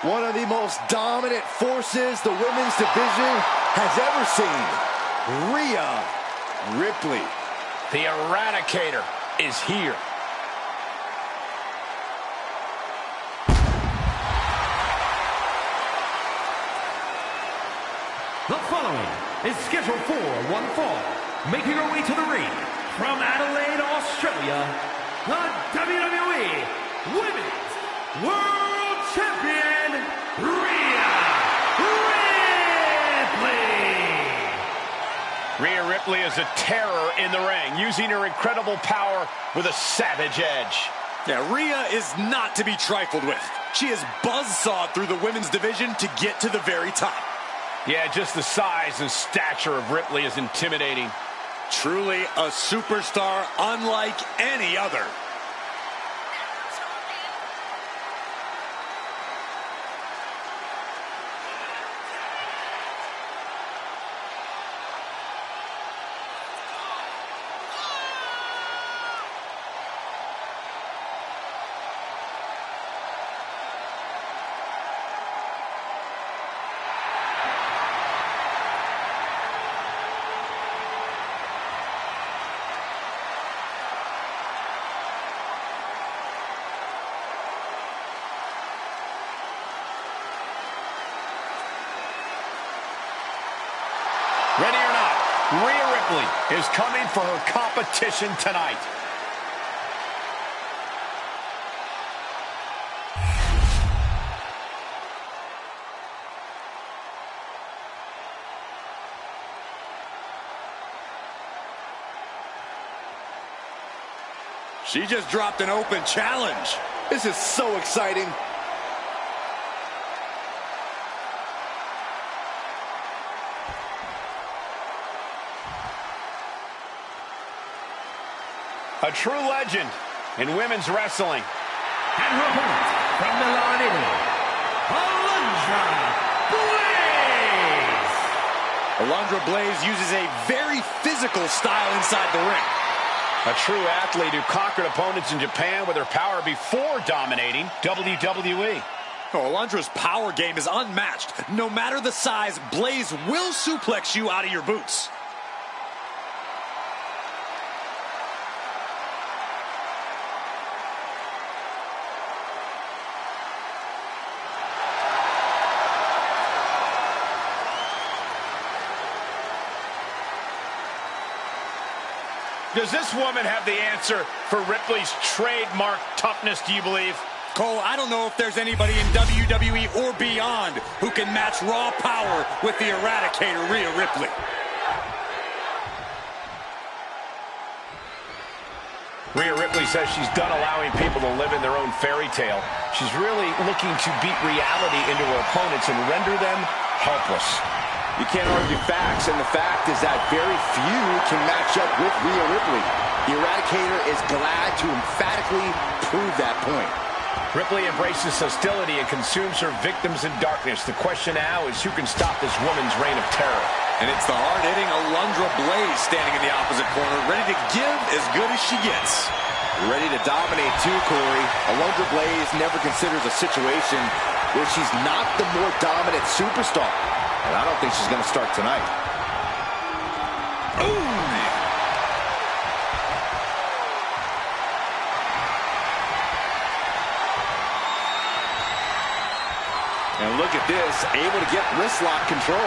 One of the most dominant forces the women's division has ever seen. Rhea Ripley. The Eradicator is here. The following is scheduled for one fall. Making her way to the ring from Adelaide, Australia, the WWE Women's World Champion, Rhea Ripley. Rhea Ripley is a terror in the ring, using her incredible power with a savage edge. Yeah, Rhea is not to be trifled with. She has buzzsawed through the women's division to get to the very top. Yeah, just the size and stature of Ripley is intimidating. Truly a superstar unlike any other. Ready or not, Rhea Ripley is coming for her competition tonight. She just dropped an open challenge. This is so exciting. A true legend in women's wrestling. And her opponent from Milan, Italy, Alundra Blaze. Alundra Blaze uses a very physical style inside the ring. A true athlete who conquered opponents in Japan with her power before dominating WWE. Oh, Alundra's power game is unmatched. No matter the size, Blaze will suplex you out of your boots. Does this woman have the answer for Ripley's trademark toughness, do you believe? Cole, I don't know if there's anybody in WWE or beyond who can match raw power with the Eradicator, Rhea Ripley. Rhea Ripley says she's done allowing people to live in their own fairy tale. She's really looking to beat reality into her opponents and render them helpless. You can't argue facts, and the fact is that very few can match up with Rhea Ripley. The Eradicator is glad to emphatically prove that point. Ripley embraces hostility and consumes her victims in darkness. The question now is who can stop this woman's reign of terror? And it's the hard-hitting Alundra Blaze standing in the opposite corner, ready to give as good as she gets. Ready to dominate too, Corey. Alundra Blaze never considers a situation where she's not the more dominant superstar. And I don't think she's going to start tonight. Ooh! And look at this, able to get wrist lock control.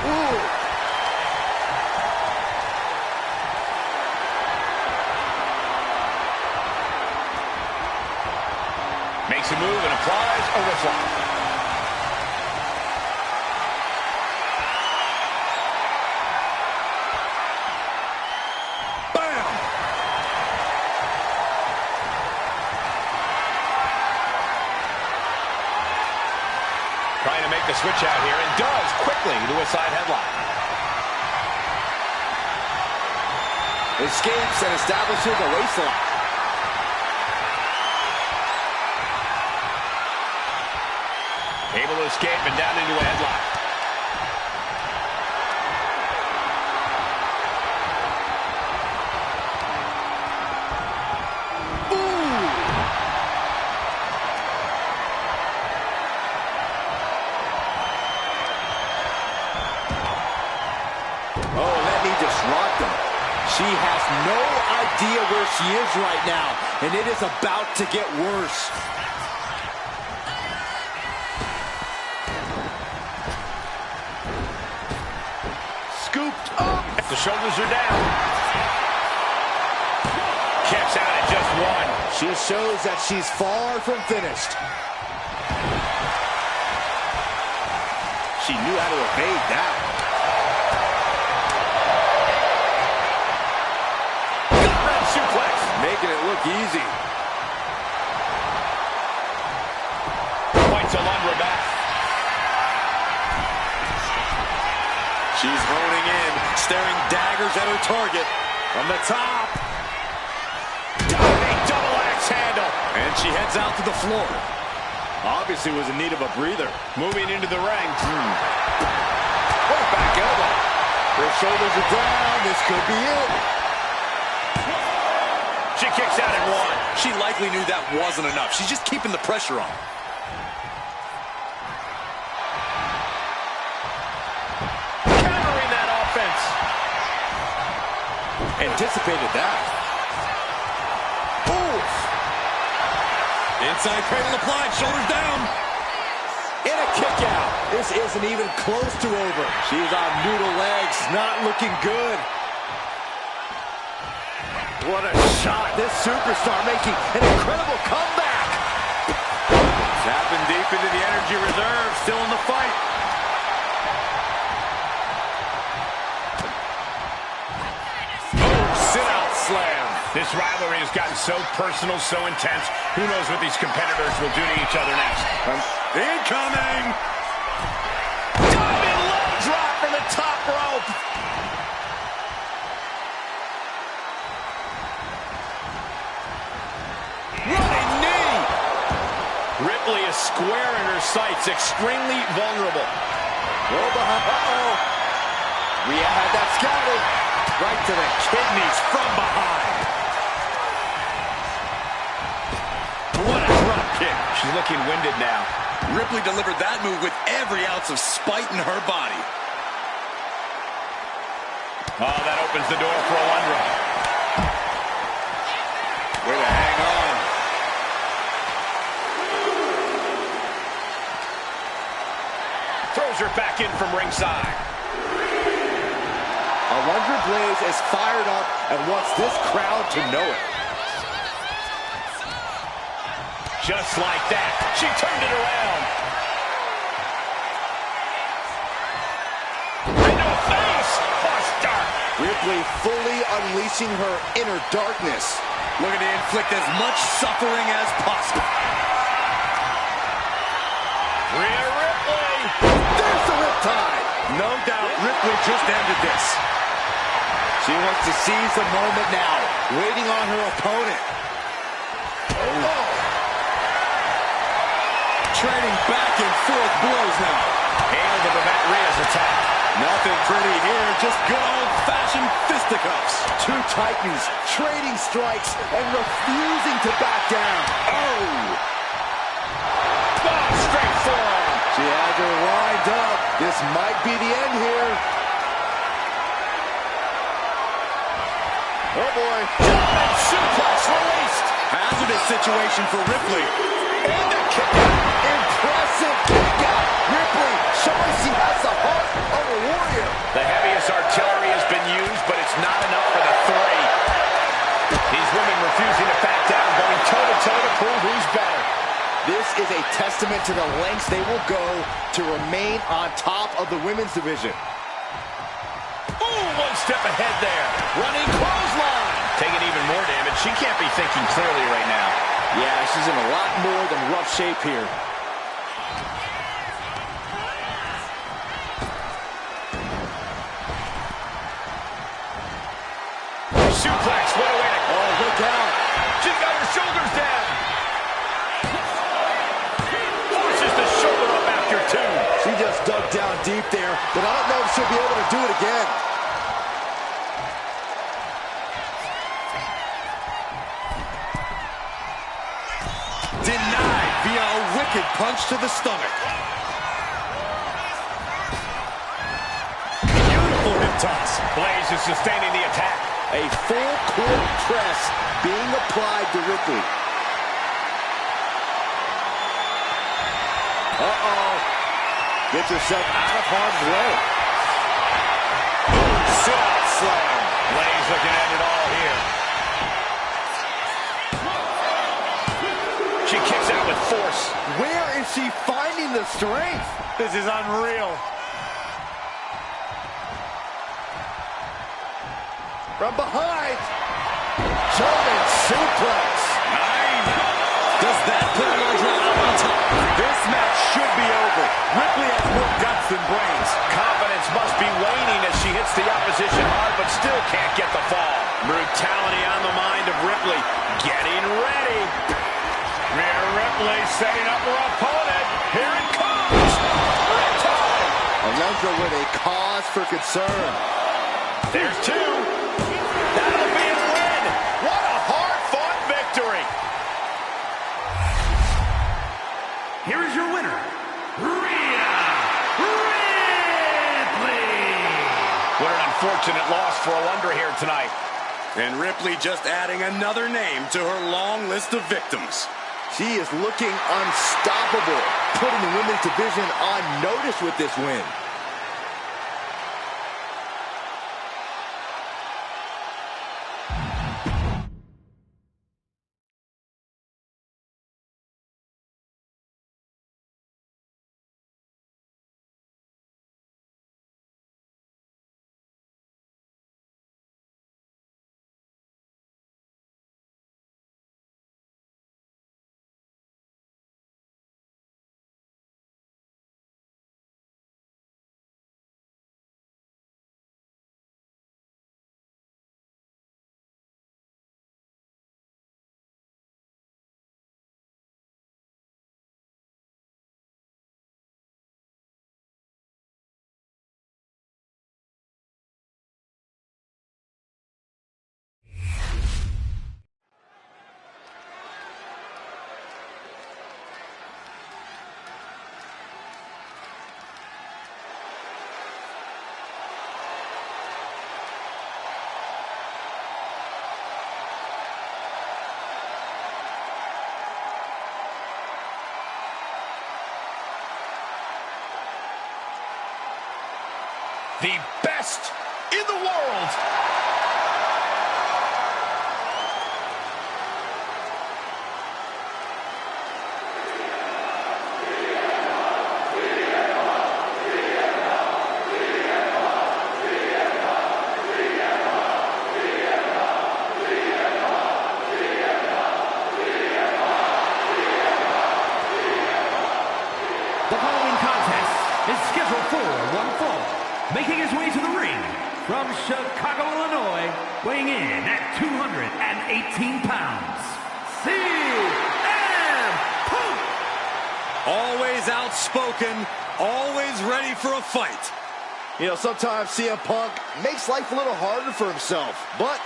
Ooh! Makes a move and applies a wrist lock. Bam! Trying to make the switch out here, and does quickly to a side headlock. Escapes and establishes a waist lock. Able to escape and down into a headlock. She has no idea where she is right now, and it is about to get worse. Scooped up. The shoulders are down. Kicks out at just one. She shows that she's far from finished. She knew how to evade that. Gut-wrench suplex. Making it look easy. Fights Alundra back. She's honing in, staring daggers at her target. From the top. Diving double axe handle. And she heads out to the floor. Obviously was in need of a breather. Moving into the ring. What a back elbow. Her shoulders are down. This could be it. She kicks out at one. She likely knew that wasn't enough. She's just keeping the pressure on. Countering that offense. Anticipated that. Oof. Inside cradle applied, shoulders down. And a kick out. This isn't even close to over. She's on noodle legs, not looking good. What a shot. This superstar making an incredible comeback. Tapping deep into the energy reserve, still in the fight. Oh, sit-out slam. This rivalry has gotten so personal, so intense. Who knows what these competitors will do to each other next? Incoming! Diving low drop from the top rope. Running knee. Ripley is square in her sights, extremely vulnerable. Roll behind. Uh-oh. Rhea had that scouted. Right to the kidneys from behind. What a drop kick. She's looking winded now. Ripley delivered that move with every ounce of spite in her body. Oh, that opens the door for Alundra. Way to hang on. Throws her back in from ringside. Alundra Blaze is fired up and wants this crowd to know it. Just like that, she turned it around. Into a face. Oh, start. Ripley fully unleashing her inner darkness. Looking to inflict as much suffering as possible. Rhea Ripley. There's the riptide. No doubt Ripley just ended this. She wants to seize the moment now, waiting on her opponent. Oh. Trading back and forth blows now. Able to prevent Rhea's attack. Nothing pretty here, just good old-fashioned fisticuffs. Two titans trading strikes and refusing to back down. Oh! Straight forearm. She had her lined up. This might be the end here. Oh boy. German suplex released. Hazardous situation for Ripley. And a kick out. Impressive kick out. Ripley showing she has the heart of a warrior. The heaviest artillery has been used, but it's not enough for the three. These women refusing to back down, going toe-to-toe to prove who's better. This is a testament to the lengths they will go to remain on top of the women's division. Ooh, one step ahead there. Running clothesline. Taking even more damage. She can't be thinking clearly right now. Yeah, she's in a lot more than rough shape here. Suplex, what a way to... Oh, look out. She's got her shoulders down. Forces the shoulder up after two. She just dug down deep there, but I don't know if she'll be able to do it again. Denied via a wicked punch to the stomach. Beautiful hip toss. Blaze is sustaining the attack. A full court press being applied to Ripley. Gets herself out of harm's way. Sit-out slam. Blaze looking at it all here. She kicks out with force. Where is she finding the strength? This is unreal. From behind. German suplex. 9. Does that put Alundra out on top? This match should be over. Ripley has more guts than brains. Confidence must be waning as she hits the opposition hard, but still can't get the fall. Brutality on the mind of Ripley. Getting ready. Rhea Ripley setting up her opponent. Here it comes. Riptide. Alundra with a cause for concern. There's 2. That'll be a win. What a hard-fought victory. Here is your winner, Rhea Ripley. What an unfortunate loss for Alundra here tonight. And Ripley just adding another name to her long list of victims. She is looking unstoppable, putting the women's division on notice with this win. The best in the world. The following contest is scheduled for one fall. Making his way to the ring from Chicago, Illinois, weighing in at 218 pounds, CM Punk! Always outspoken, always ready for a fight. You know, sometimes CM Punk makes life a little harder for himself, but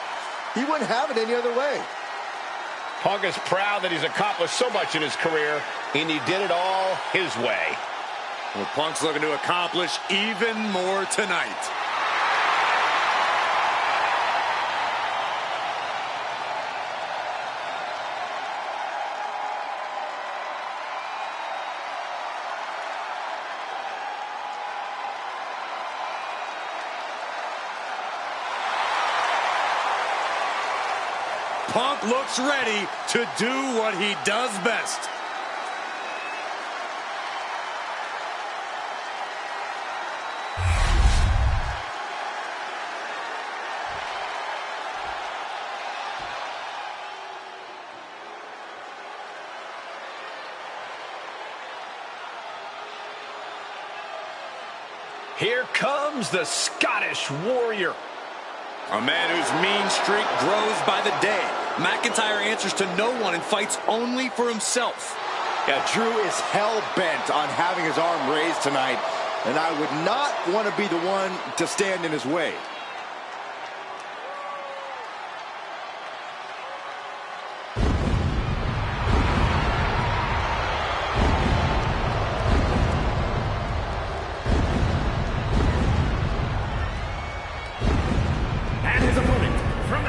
he wouldn't have it any other way. Punk is proud that he's accomplished so much in his career, and he did it all his way. Well, Punk's looking to accomplish even more tonight. Punk looks ready to do what he does best. Here comes the Scottish Warrior. A man whose mean streak grows by the day. McIntyre answers to no one and fights only for himself. Yeah, Drew is hell-bent on having his arm raised tonight, and I would not want to be the one to stand in his way. And his opponent from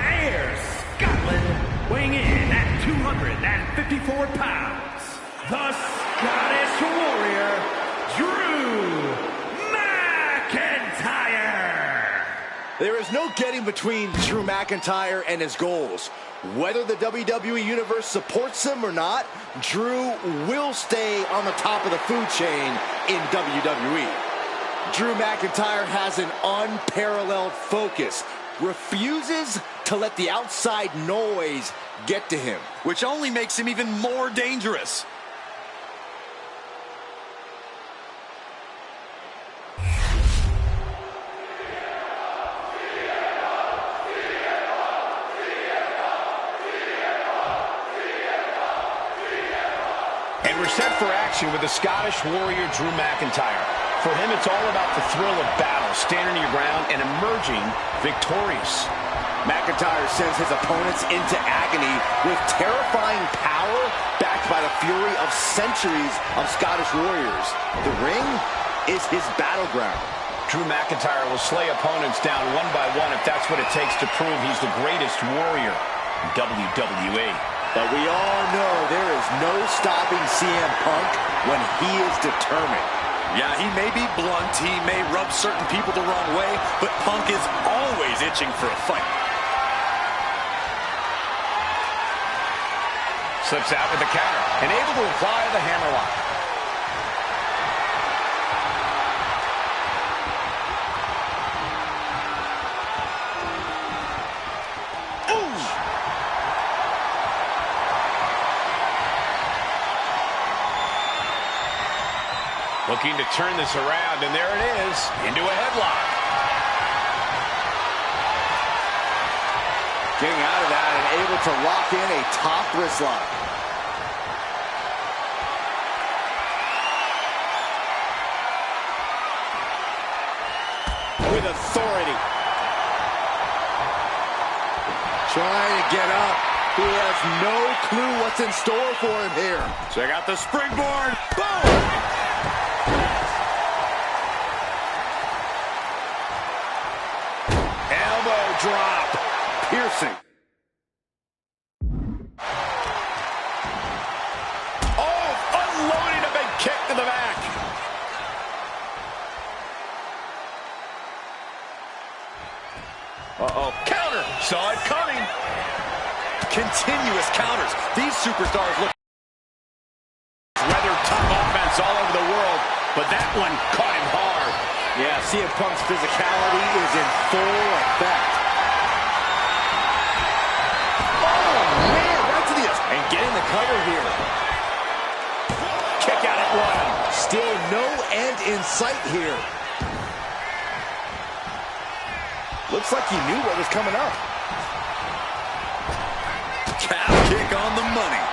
154 pounds, the Scottish Warrior, Drew McIntyre. There is no getting between Drew McIntyre and his goals. Whether the WWE Universe supports him or not, Drew will stay on the top of the food chain in WWE. Drew McIntyre has an unparalleled focus, refuses to let the outside noise get to him, which only makes him even more dangerous. And we're set for action with the Scottish Warrior, Drew McIntyre. For him, it's all about the thrill of battle, standing your ground and emerging victorious. McIntyre sends his opponents into agony with terrifying power backed by the fury of centuries of Scottish warriors. The ring is his battleground. Drew McIntyre will slay opponents down one by one if that's what it takes to prove he's the greatest warrior in WWE. But we all know there is no stopping CM Punk when he is determined. Yeah, he may be blunt, he may rub certain people the wrong way, but Punk is always itching for a fight. Slips out with the counter and able to apply the hammerlock. Looking to turn this around, and there it is, into a headlock. Getting out of that and able to lock in a top wrist lock. With authority. Trying to get up. He has no clue what's in store for him here. Check out the springboard. Boom! Drop. Piercing. Oh, unloading a big kick to the back. Uh-oh. Counter. Saw it coming. Continuous counters. These superstars look rather tough offense all over the world, but that one caught him hard. Yeah, CM Punk's physicality is in full effect. And getting the cover here. Kick out at one. Still no end in sight here. Looks like he knew what was coming up. Calf kick on the money.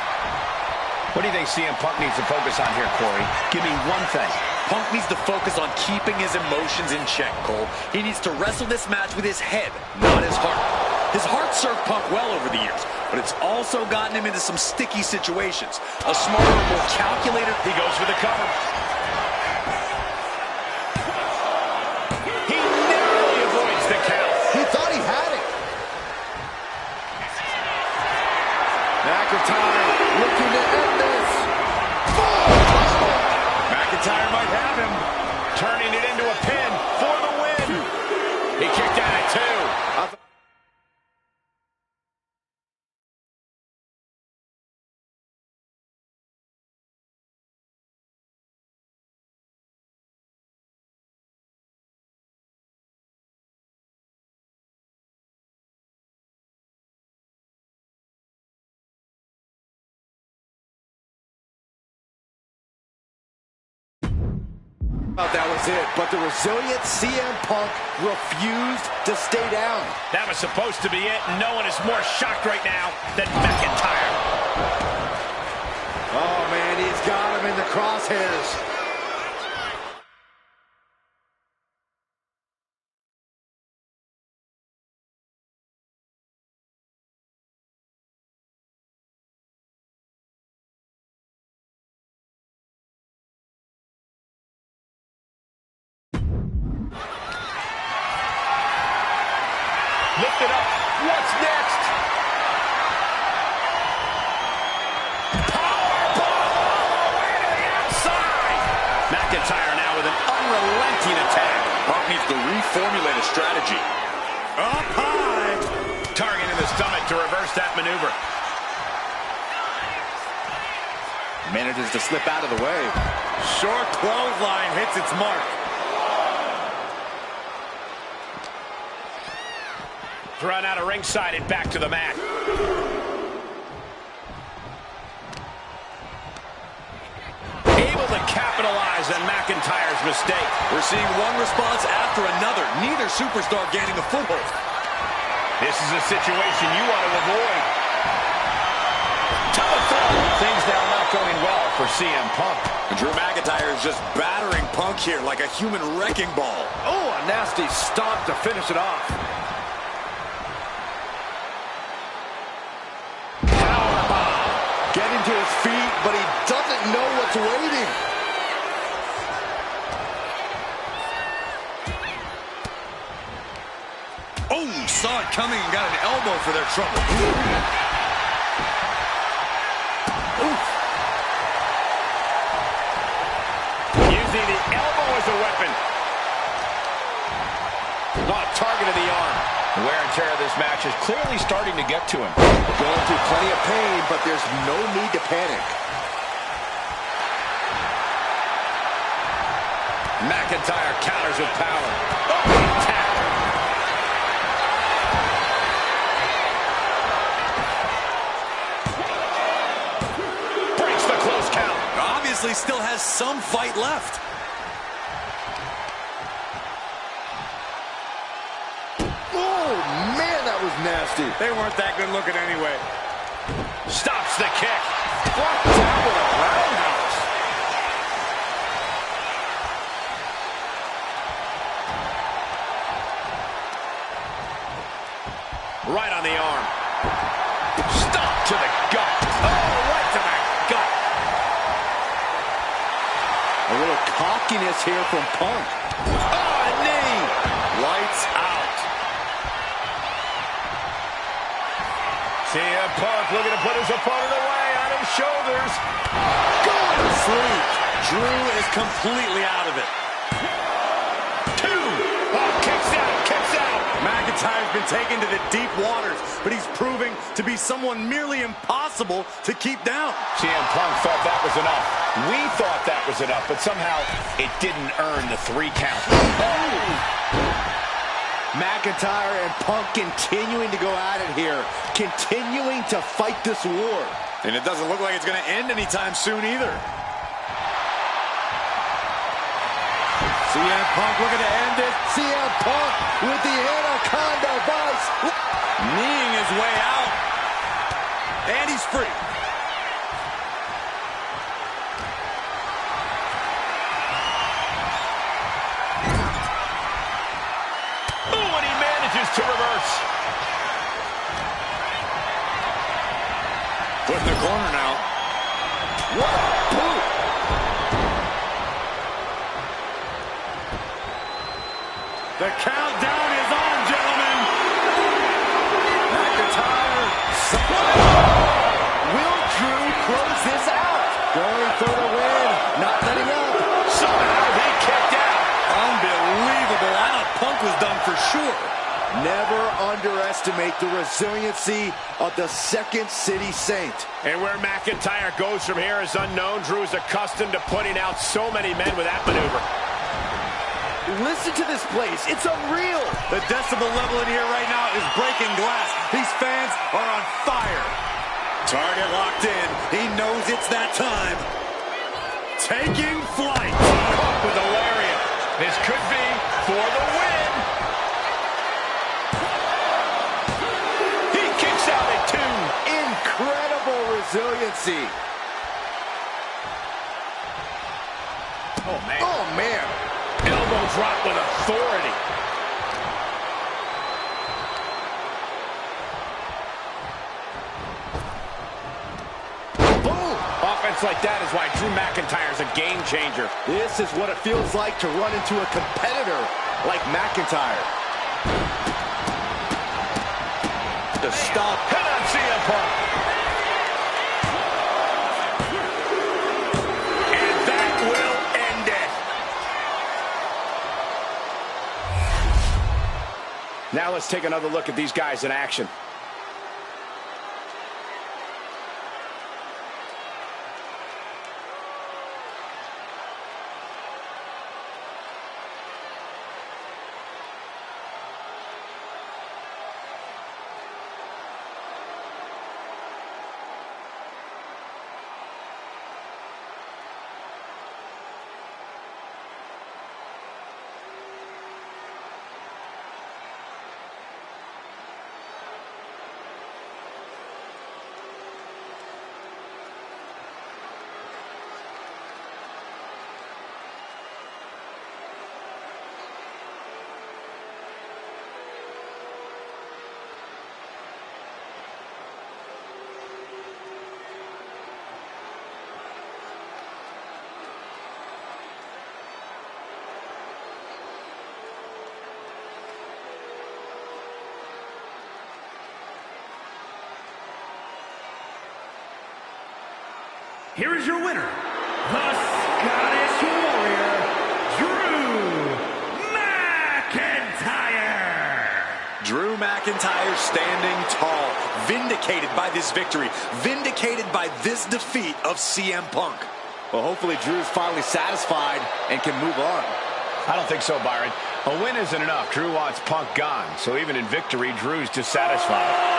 What do you think CM Punk needs to focus on here, Corey? Give me one thing. Punk needs to focus on keeping his emotions in check, Cole. He needs to wrestle this match with his head, not his heart. His heart served Punk well over the years, but it's also gotten him into some sticky situations. A smarter, more calculated... He goes for the cover. He narrowly avoids the count. He thought he had it. McIntyre looking to end this. McIntyre might have him. Turning it into a pin for the win. He kicked out at two. That was it, but the resilient CM Punk refused to stay down. That was supposed to be it. No one is more shocked right now than McIntyre. Oh, man, he's got him in the crosshairs. Lift it up. What's next? formulate a strategy. Up high. Target in the stomach to reverse that maneuver. Manages to slip out of the way. Short clothesline hits its mark. Thrown out of ringside and back to the mat. Able to capitalize on McIntyre's mistake. We're seeing one response after another. Neither superstar gaining a foothold. This is a situation you want to avoid. To the throat. Things now not going well for CM Punk. And Drew McIntyre is just battering Punk here like a human wrecking ball. Oh, a nasty stomp to finish it off. Powerbomb. Getting to his feet, but he doesn't know what's waiting. Oh, saw it coming and got an elbow for their trouble. Using the elbow as a weapon. Not target of the arm. The wear and tear of this match is clearly starting to get to him. Going through plenty of pain, but there's no need to panic. McIntyre counters with power. Oh, tap. Breaks the close count. Obviously still has some fight left. Oh, man, that was nasty. They weren't that good looking anyway. Stops the kick. Blocked down with a roundhouse. Right on the arm. Stomp to the gut. Oh, right to the gut. A little cockiness here from Punk. Oh, a knee. Lights out. CM Punk looking to put his opponent away on his shoulders. Going to sleep. Drew is completely out of it. Two. Oh, kicks out, kicks out. McIntyre's been taken to the deep waters, but he's proving to be someone merely impossible to keep down. CM Punk thought that was enough. We thought that was enough, but somehow it didn't earn the 3 count. McIntyre and Punk continuing to go at it here. Continuing to fight this war. And it doesn't look like it's going to end anytime soon either. CM Punk looking to end it. CM Punk with the Anaconda Vice. Kneeing his way out. And he's free. Ooh, and he manages to reverse. Put in the corner now. What a boot. The countdown is on, gentlemen. McIntyre. Will Drew close this out? Going for the win. Not letting up. Somehow he kicked out. Unbelievable. I thought Punk was done for sure. Never underestimate the resiliency of the Second City Saint. And where McIntyre goes from here is unknown. Drew is accustomed to putting out so many men with that maneuver. Listen to this place. It's unreal. The decibel level in here right now is breaking glass. These fans are on fire. Target locked in. He knows it's that time. Taking flight. Caught with a lariat. This could be for the win. He kicks out at 2. Incredible resiliency. Oh, man. Oh, man. Elbow drop with authority. Boom. Offense like that is why Drew McIntyre is a game changer. This is what it feels like to run into a competitor like McIntyre. To stop. Hit on CM Punk. And that will end it. Now let's take another look at these guys in action. Here is your winner, the Scottish Warrior, Drew McIntyre. Drew McIntyre standing tall, vindicated by this victory, vindicated by this defeat of CM Punk. Well, hopefully Drew's finally satisfied and can move on. I don't think so, Byron. A win isn't enough. Drew wants Punk gone. So even in victory, Drew's dissatisfied.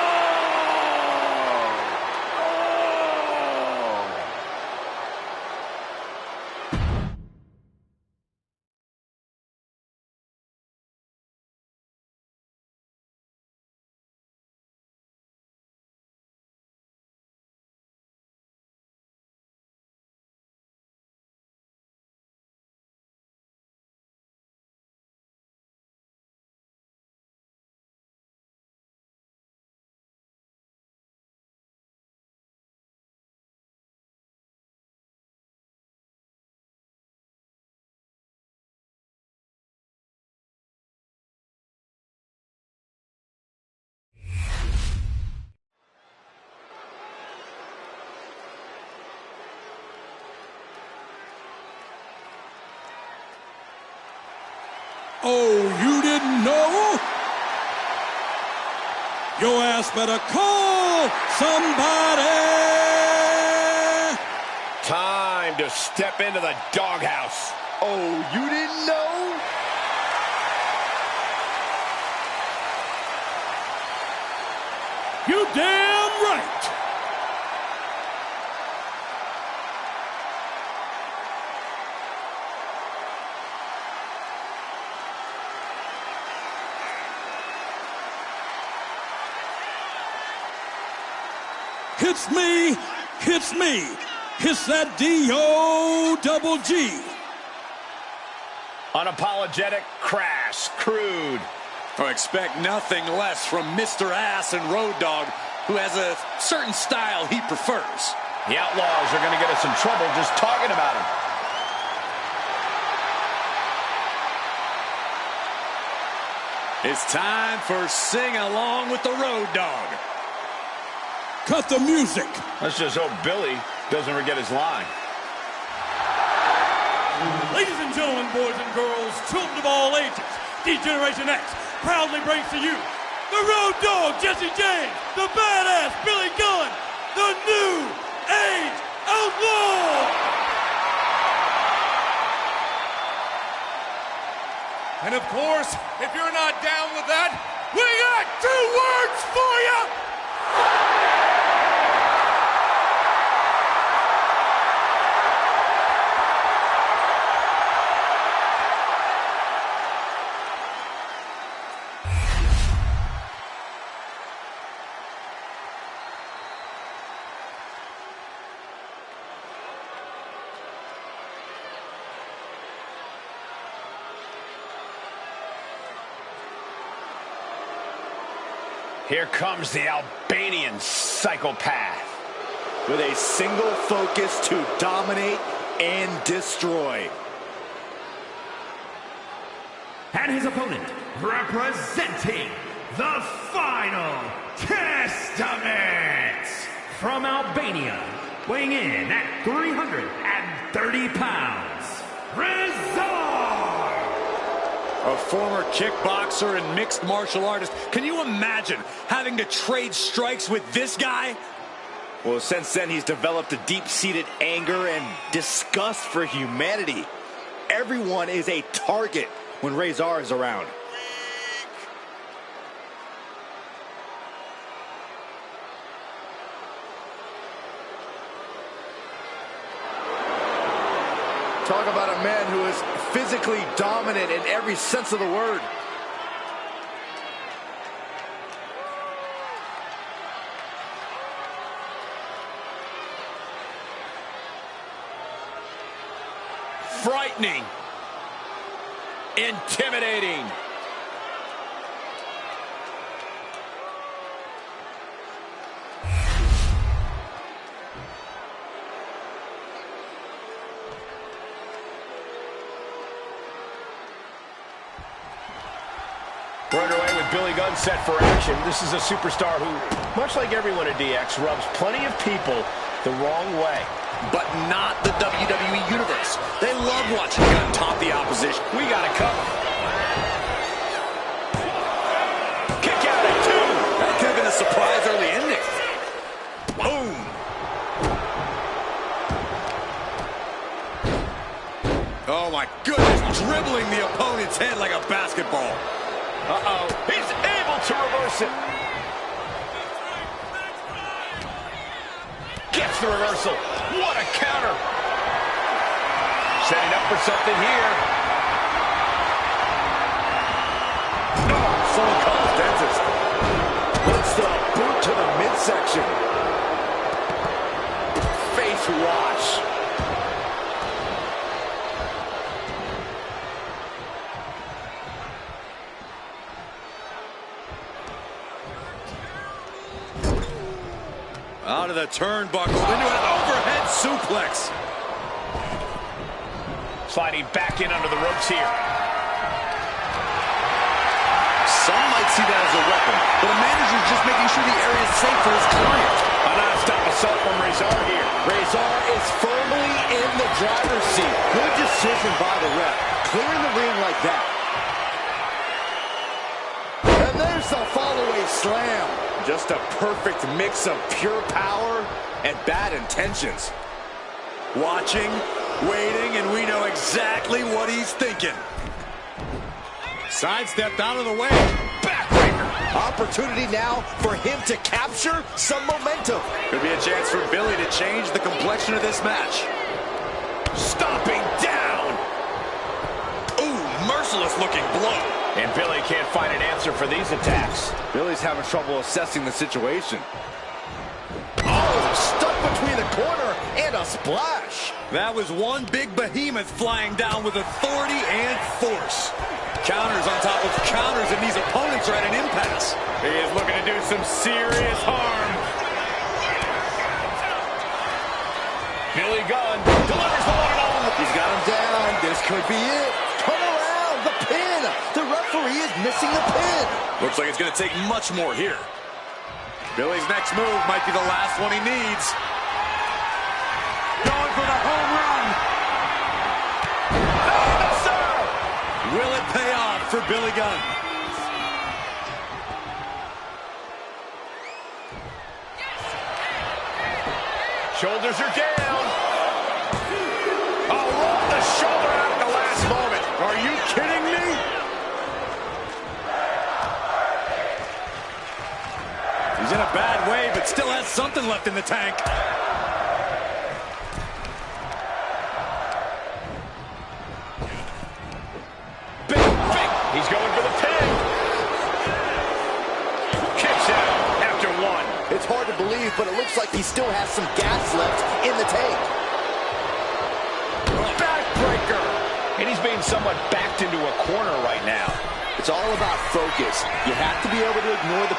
Oh, you didn't know? Your ass better call somebody. Time to step into the doghouse. Oh, you didn't know? You damn right. Hits me, hits me, hits that D-O-double-G. Unapologetic, crass, crude. Or expect nothing less from Mr. Ass and Road Dogg, who has a certain style he prefers. The Outlaws are going to get us in trouble just talking about him. It's time for Sing Along with the Road Dogg. Cut the music. Let's just hope Billy doesn't forget his line. Ladies and gentlemen, boys and girls, children of all ages, D-Generation X proudly brings to you the Road Dogg, Jesse James, the badass Billy Gunn, the New Age Outlaw. And of course, if you're not down with that, we got 2 words for you. Here comes the Albanian psychopath. With a single focus to dominate and destroy. And his opponent, representing the Final Testament, from Albania, weighing in at 330 pounds, Rezar. A former kickboxer and mixed martial artist. Can you imagine having to trade strikes with this guy? Well, since then, he's developed a deep-seated anger and disgust for humanity. Everyone is a target when Rezar is around. Talk about a man who is physically dominant in every sense of the word. Frightening. Intimidating. We're underway with Billy Gunn set for action. This is a superstar who, much like everyone at DX, rubs plenty of people the wrong way. But not the WWE Universe. They love watching Gunn top the opposition. We got it covered. Kick out at 2. That could have been a surprise early ending. Boom. Oh my goodness, dribbling the opponent's head like a basketball. Uh-oh. He's able to reverse it. Gets the reversal. What a counter. Setting up for something here. Oh, someone calls dentist. Puts the boot to the midsection. Face wash. Out of the turnbuckle into an overhead suplex. Sliding back in under the ropes here. Some might see that as a weapon, but a manager's just making sure the area is safe for his client. A non-stop assault from Rezar here. Rezar is firmly in the driver's seat. Good decision by the ref. Clearing the ring like that. And there's the follow-away slam. Just a perfect mix of pure power and bad intentions. Watching, waiting, and we know exactly what he's thinking. Sidestepped out of the way. Backbreaker. Opportunity now for him to capture some momentum. Could be a chance for Billy to change the complexion of this match. Stomping down. Ooh, merciless looking blow. And Billy can't find an answer for these attacks. Billy's having trouble assessing the situation. Oh, stuck between the corner and a splash. That was one big behemoth flying down with authority and force. Counters on top of counters, and these opponents are at an impasse. He is looking to do some serious harm. Billy Gunn delivers the one and only. He's got him down. This could be it. Turn around. The pin. The referee is missing the pin. Looks like it's going to take much more here. Billy's next move might be the last one he needs. Going for the home run. No, sir. Will it pay off for Billy Gunn? Shoulders are down. Oh, roll the shoulder out at the last moment. Are you kidding me? He's in a bad way, but still has something left in the tank. Big. He's going for the pin. Kicks out after 1. It's hard to believe, but it looks like he still has some gas left in the tank. Backbreaker. And he's being somewhat backed into a corner right now. It's all about focus. You have to be able to ignore the...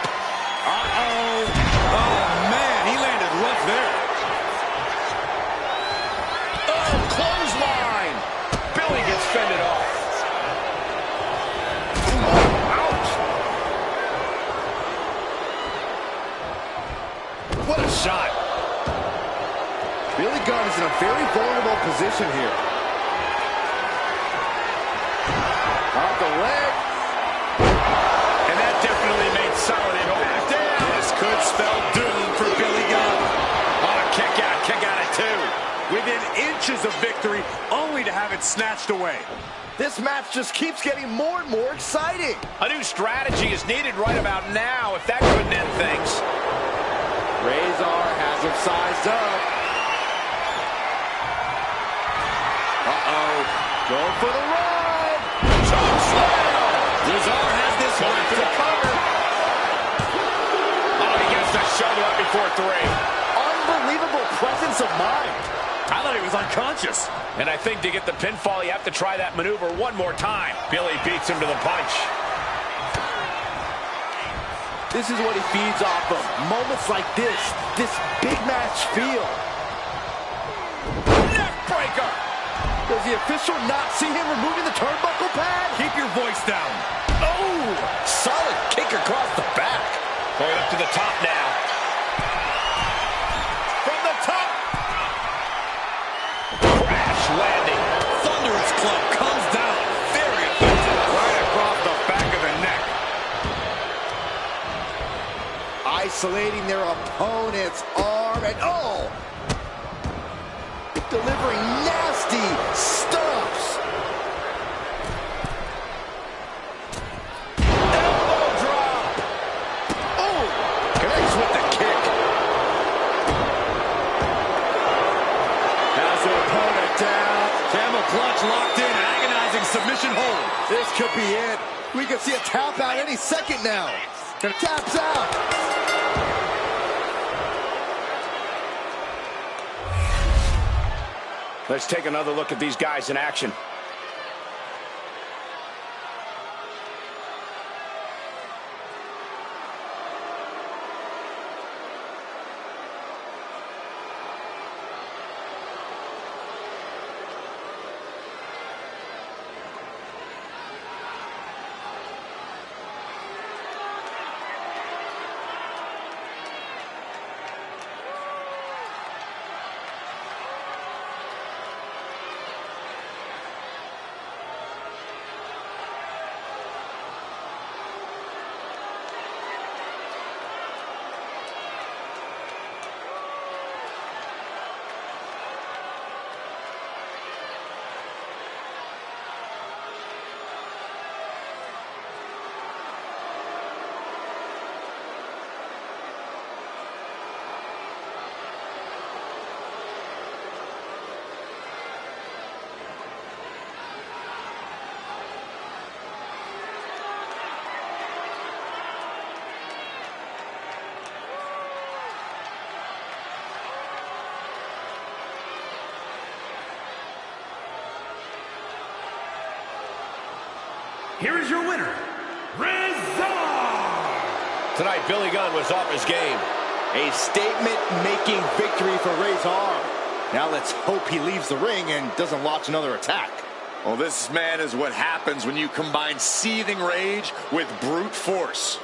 Uh-oh. Oh, man, he landed rough there. Oh, clothesline. Billy gets fended off. Ouch. What a shot. Billy Gunn is in a very vulnerable position here. Off the leg. gets snatched away. This match just keeps getting more and more exciting. A new strategy is needed right about now if that couldn't end things. Razor has him sized up. Uh-oh. Going for the ride. Choke slam. Razor has this one to the cover. Oh, he gets the shoulder up before 3. Unbelievable presence of mind. I thought he was unconscious. And I think to get the pinfall, you have to try that maneuver one more time. Billy beats him to the punch. This is what he feeds off of. Moments like this big match feel. Neck breaker. Does the official not see him removing the turnbuckle pad? Keep your voice down. Oh, solid kick across the back. Going up to the top now. From the top. Crash landing. Thunderous club comes down. Very effective. Right across the back of the neck. Isolating their opponent's arm and delivering nasty stomps. Elbow drop. Oh, connects with the kick. Has the opponent down. Camel clutch locked in. Agonizing submission hold. This could be it. We could see a tap out any second now. Taps out. Let's take another look at these guys in action. Here is your winner, Razor! Tonight, Billy Gunn was off his game. A statement-making victory for Razor. Now let's hope he leaves the ring and doesn't launch another attack. Well, this, man, is what happens when you combine seething rage with brute force.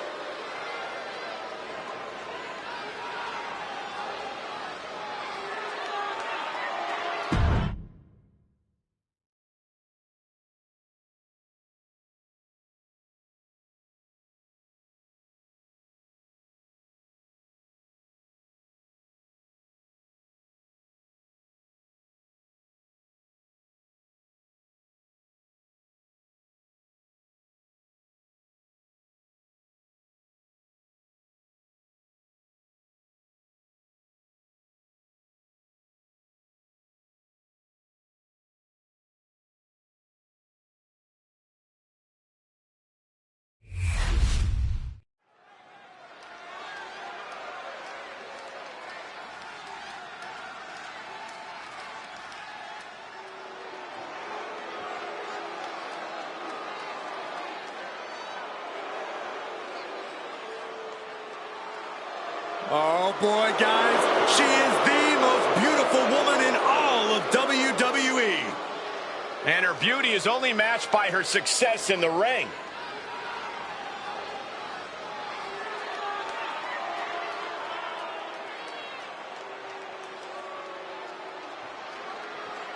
Oh, boy, guys, she is the most beautiful woman in all of WWE. And her beauty is only matched by her success in the ring.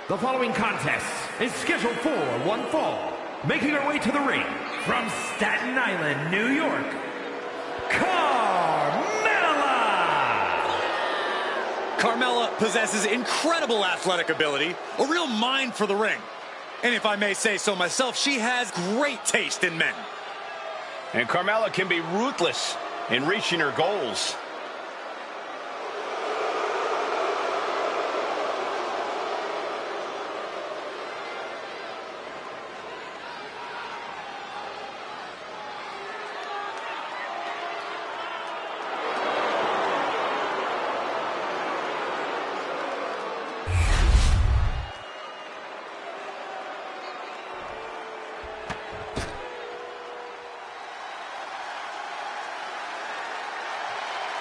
The following contest is scheduled for one fall. Making her way to the ring from Staten Island, New York, Carmella possesses incredible athletic ability, a real mind for the ring. And if I may say so myself, she has great taste in men. And Carmella can be ruthless in reaching her goals.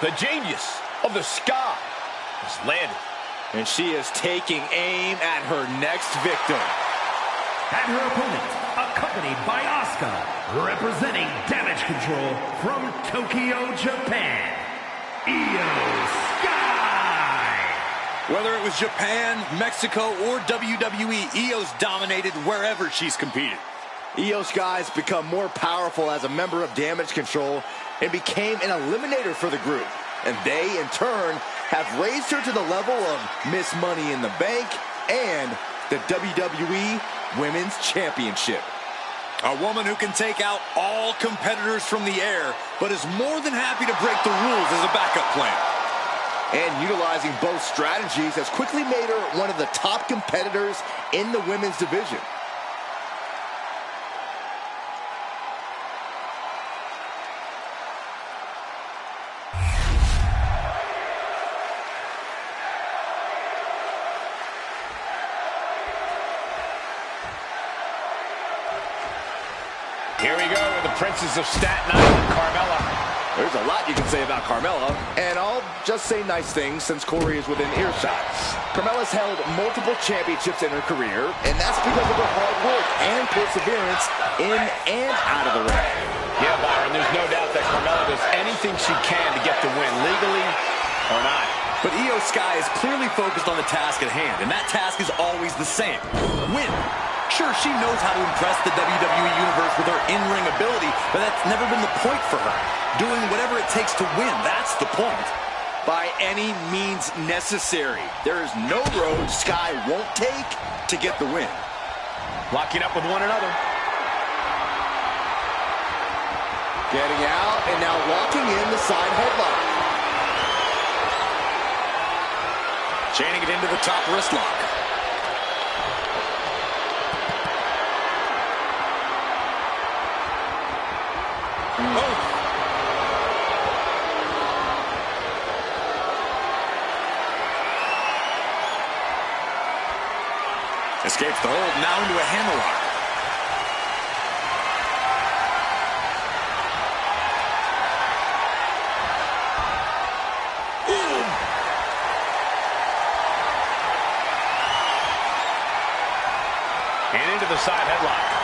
The genius of the Sky has landed. And she is taking aim at her next victim. And her opponent, accompanied by Asuka, representing Damage Control from Tokyo, Japan, Io Sky. Whether it was Japan, Mexico, or WWE, Io's dominated wherever she's competed. Io Sky's become more powerful as a member of Damage Control and became an eliminator for the group. And they, in turn, have raised her to the level of Miss Money in the Bank and the WWE Women's Championship. A woman who can take out all competitors from the air, but is more than happy to break the rules as a backup plan. And utilizing both strategies has quickly made her one of the top competitors in the women's division. Here we go with the Princess of Staten Island, Carmella. There's a lot you can say about Carmella, and I'll just say nice things since Corey is within earshot. Carmella's held multiple championships in her career, and that's because of her hard work and perseverance in and out of the ring. Yeah, Byron, there's no doubt that Carmella does anything she can to get the win, legally or not. But Io Sky is clearly focused on the task at hand, and that task is always the same: win. Sure, she knows how to impress the WWE Universe with her in-ring ability, but that's never been the point for her. Doing whatever it takes to win, that's the point. By any means necessary. There is no road Sky won't take to get the win. Locking up with one another. Getting out and now locking in the side headlock. Chaining it into the top wrist lock. Escapes the hold, now into a hammerlock. And into the side headlock.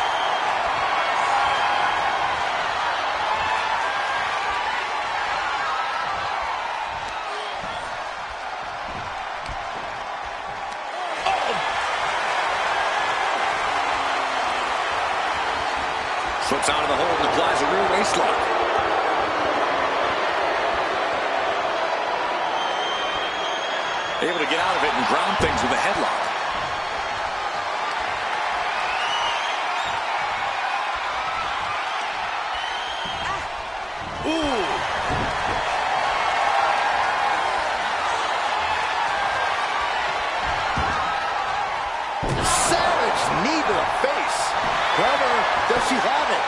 Slips out of the hold and applies a rear waist lock. Able to get out of it and ground things with a headlock. Ooh! Savage knee to the face. However, does she have it?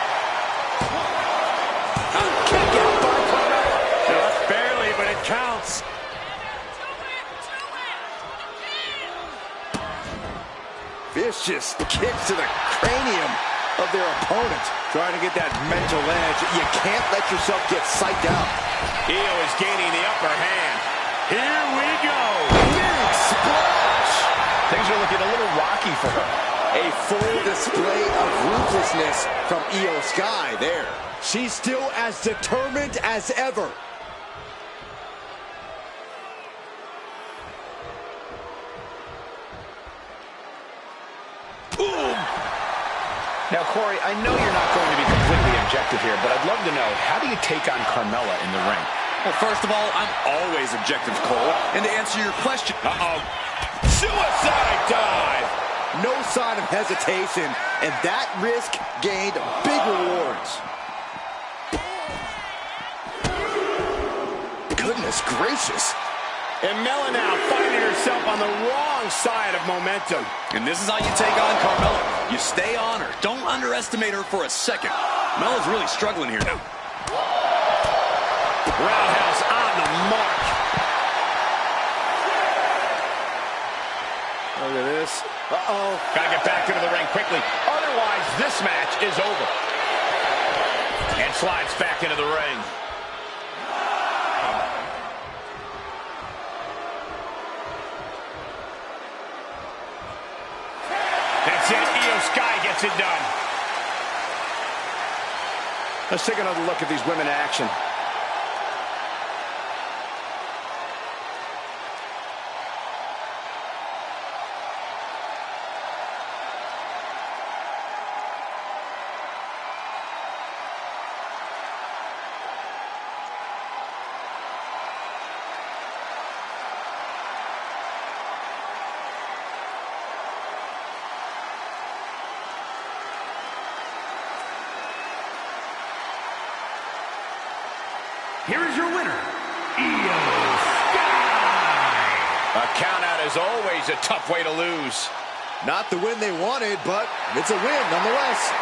A kick out by Carmella. Just barely, but it counts. Vicious kicks to the cranium of their opponent. Trying to get that mental edge. You can't let yourself get psyched out. Io is gaining the upper hand. Here we go. Big splash. Things are looking a little rocky for her. A full display of ruthlessness from Io Sky there. She's still as determined as ever. Boom! Now, Corey, I know you're not going to be completely objective here, but I'd love to know, how do you take on Carmella in the ring? Well, first of all, I'm always objective, Cole. And to answer your question... Uh-oh. Suicide dive! no sign of hesitation, and that risk gained big rewards. Goodness gracious. And Mella now finding herself on the wrong side of momentum. And this is how you take on Carmella. You stay on her. Don't underestimate her for a second. Mella's really struggling here now. Roundhouse on the mark. Look at this. Uh-oh. Gotta get back into the ring quickly. Otherwise, this match is over. And slides back into the ring. That's it. Io Sky gets it done. Let's take another look at these women in action. Here is your winner, Io Sky. A countout is always a tough way to lose. Not the win they wanted, but it's a win nonetheless.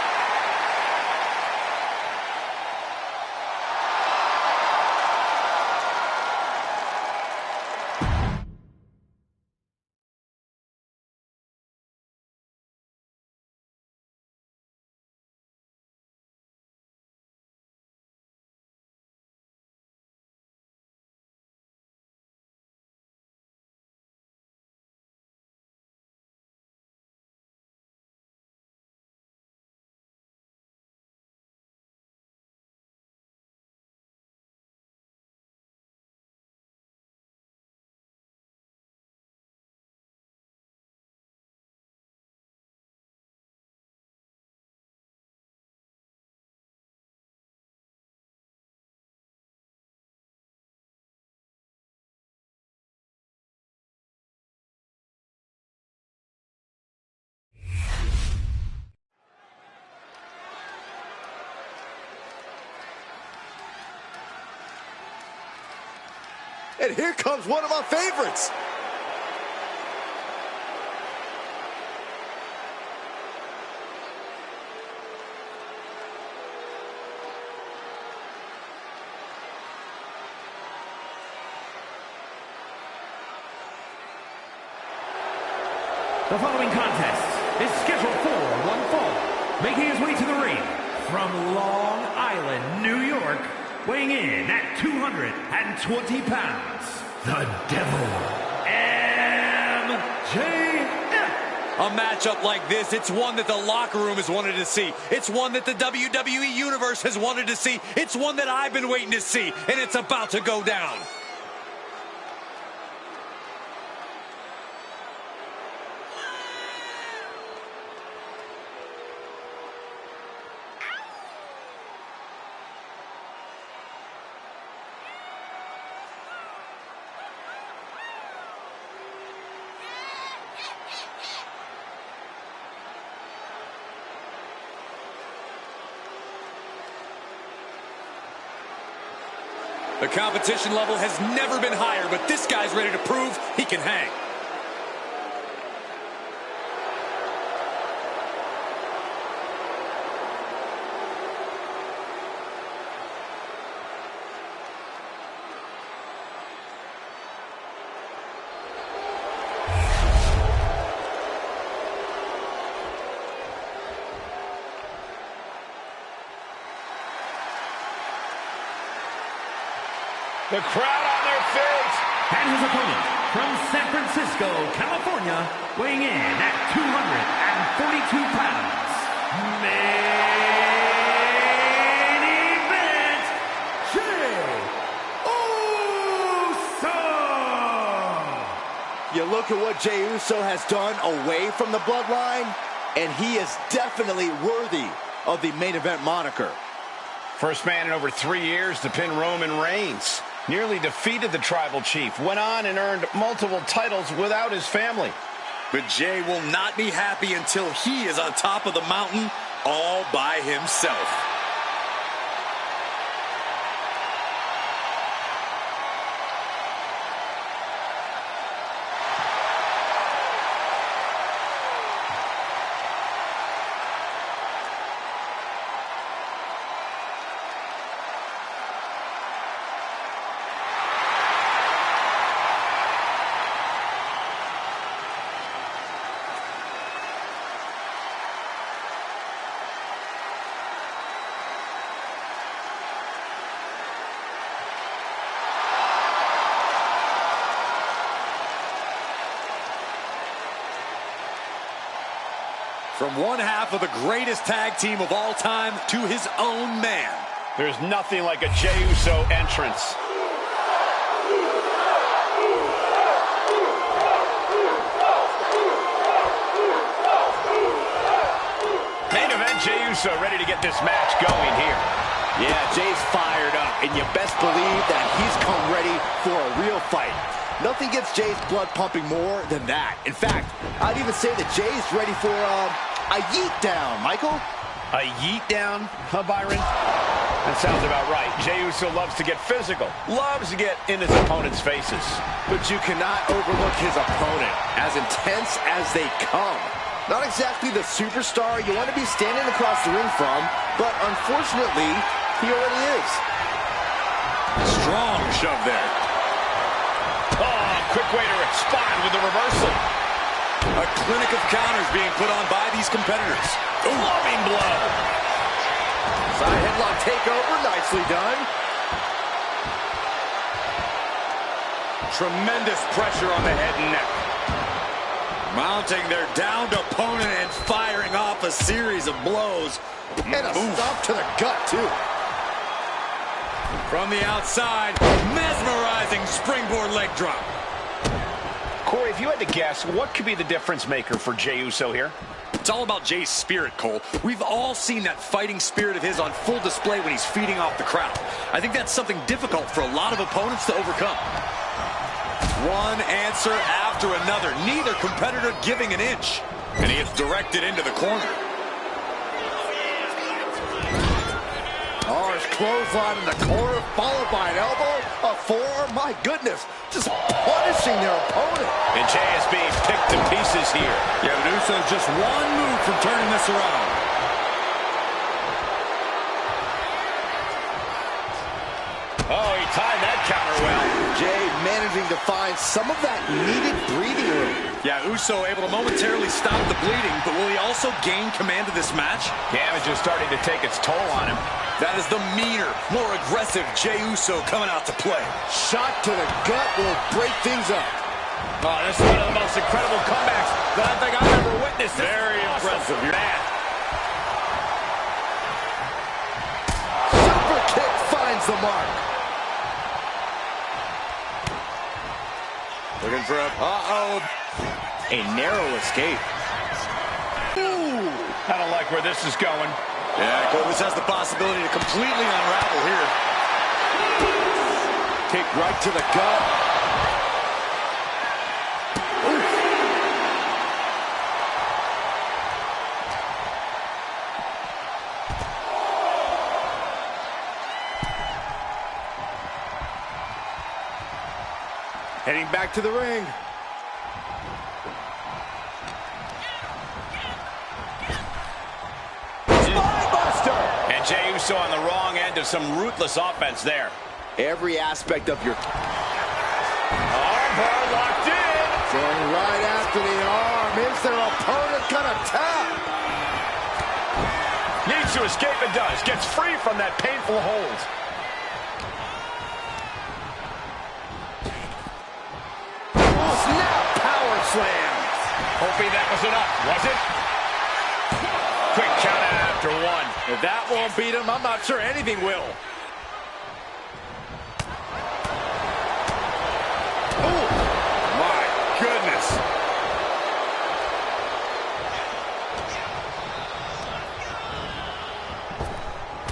And here comes one of our favorites. The following contest is scheduled for one fall, making his way to the ring from Long Island, New York, weighing in at 220 pounds, the Devil, MJF. A matchup like this, it's one that the locker room has wanted to see. It's one that the WWE Universe has wanted to see. It's one that I've been waiting to see, and it's about to go down. The competition level has never been higher, but this guy's ready to prove he can hang. The crowd on their feet. And his opponent from San Francisco, California, weighing in at 242 pounds. Main event, Jey Uso. You look at what Jey Uso has done away from the bloodline, and he is definitely worthy of the main event moniker. First man in over 3 years to pin Roman Reigns. Nearly defeated the Tribal Chief. Went on and earned multiple titles without his family. But Jay will not be happy until he is on top of the mountain all by himself. From one half of the greatest tag team of all time to his own man. There's nothing like a Jey Uso entrance. Main event, Jey Uso ready to get this match going here. Yeah, Jay's fired up, and you best believe that he's come ready for a real fight. Nothing gets Jay's blood pumping more than that. In fact, I'd even say that Jay's ready for a yeet down, Michael. A yeet down, huh, Byron? That sounds about right. Jey Uso loves to get physical, loves to get in his opponent's faces. But you cannot overlook his opponent, as intense as they come. Not exactly the superstar you want to be standing across the ring from, but unfortunately, he already is. Strong shove there. Oh, quick way to respond with the reversal. A clinic of counters being put on by these competitors. Loving blow. Side headlock takeover, nicely done. Tremendous pressure on the head and neck. Mounting their downed opponent and firing off a series of blows. And a stomp to the gut, too. From the outside, mesmerizing springboard leg drop. Corey, if you had to guess, what could be the difference maker for Jey Uso here? It's all about Jay's spirit, Cole. We've all seen that fighting spirit of his on full display when he's feeding off the crowd. I think that's something difficult for a lot of opponents to overcome. One answer after another, neither competitor giving an inch. And he is directed into the corner. Harsh clothesline in the corner, followed by an elbow, a forearm. My goodness, just punishing their opponent. And Jay is being picked to pieces here. Yeah, but Uso's just one move from turning this around. Oh, he timed that counter well. Jay managing to find some of that needed breathing room. Yeah, Uso able to momentarily stop the bleeding, but will he also gain command of this match? Damage is starting to take its toll on him. That is the meaner, more aggressive Jey Uso coming out to play. Shot to the gut will break things up. Oh, this is one of the most incredible comebacks that I think I've ever witnessed. Very impressive. Man. Super kick finds the mark. Looking for a... A narrow escape. Ooh. I don't like where this is going. Yeah, Cole, this has the possibility to completely unravel here. Kick right to the gut. Oof. Heading back to the ring. And Jey Uso on the wrong end of some ruthless offense there. Every aspect of your... Armbar locked in. Throwing right after the arm. Is their opponent gonna tap? Needs to escape and does. Gets free from that painful hold. Oh, snap! Power slam. Hoping that was enough. Was it? Quick count out after one. If that won't beat him, I'm not sure anything will. Oh, my goodness.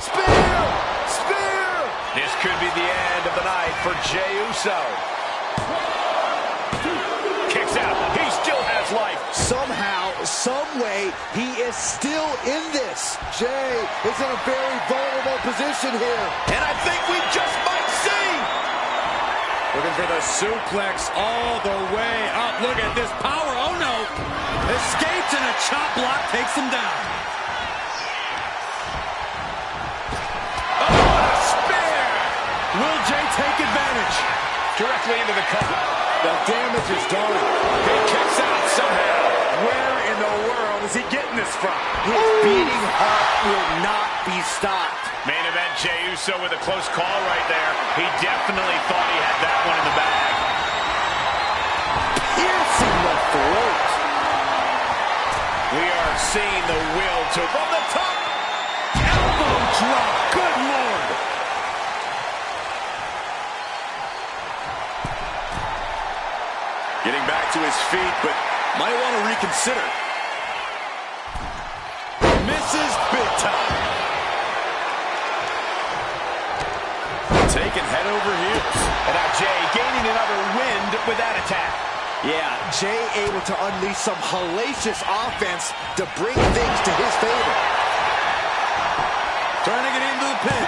Spear! Spear! This could be the end of the night for Jey Uso. Kicks out. He still has life. some way, he is still in this. Jay is in a very vulnerable position here. And I think we just might see. Looking for the suplex all the way up. Look at this power. Oh, no. Escapes and a chop block takes him down. Oh, what a spear. Will Jay take advantage? Directly into the cover. The damage is done. He kicks out somehow. Where in the world is he getting this from? His beating heart will not be stopped. Main event, Jey Uso with a close call right there. He definitely thought he had that one in the bag. Piercing the throat. We are seeing the will to from the top. Elbow drop. Good Lord. Getting back to his feet, but might want to reconsider. Misses big time. Taking head over heels. And now Jey gaining another wind with that attack. Yeah, Jey able to unleash some hellacious offense to bring things to his favor. Turning it into the pin.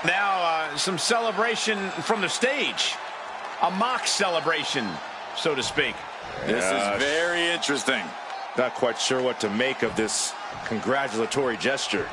2. Now, some celebration from the stage. A mock celebration, so to speak. This is very interesting. Not quite sure what to make of this congratulatory gesture.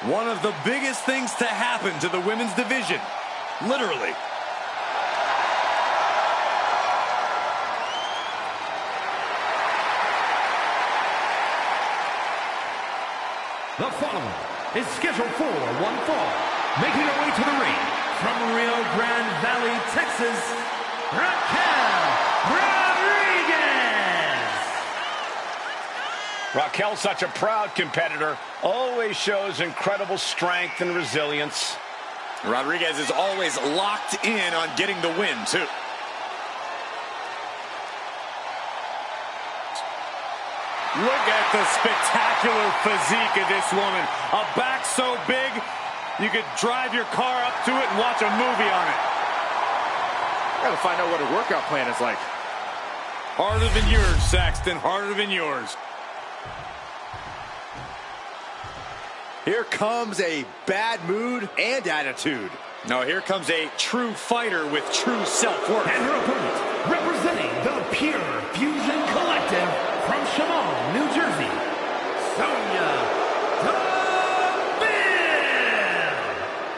One of the biggest things to happen to the women's division. Literally. The following is scheduled for one fall. Making her way to the ring from Rio Grande Valley, Texas, Raquel Rodriguez. Raquel's such a proud competitor. Always shows incredible strength and resilience. Rodriguez is always locked in on getting the win, too. Look at the spectacular physique of this woman. A back so big, you could drive your car up to it and watch a movie on it. Gotta find out what her workout plan is like. Harder than yours, Saxton. Harder than yours. Here comes a bad mood and attitude. No, here comes a true fighter with true self-worth. And her opponent, representing the Pure Fusion Collective from Chemung, New Jersey, Sonya Deville.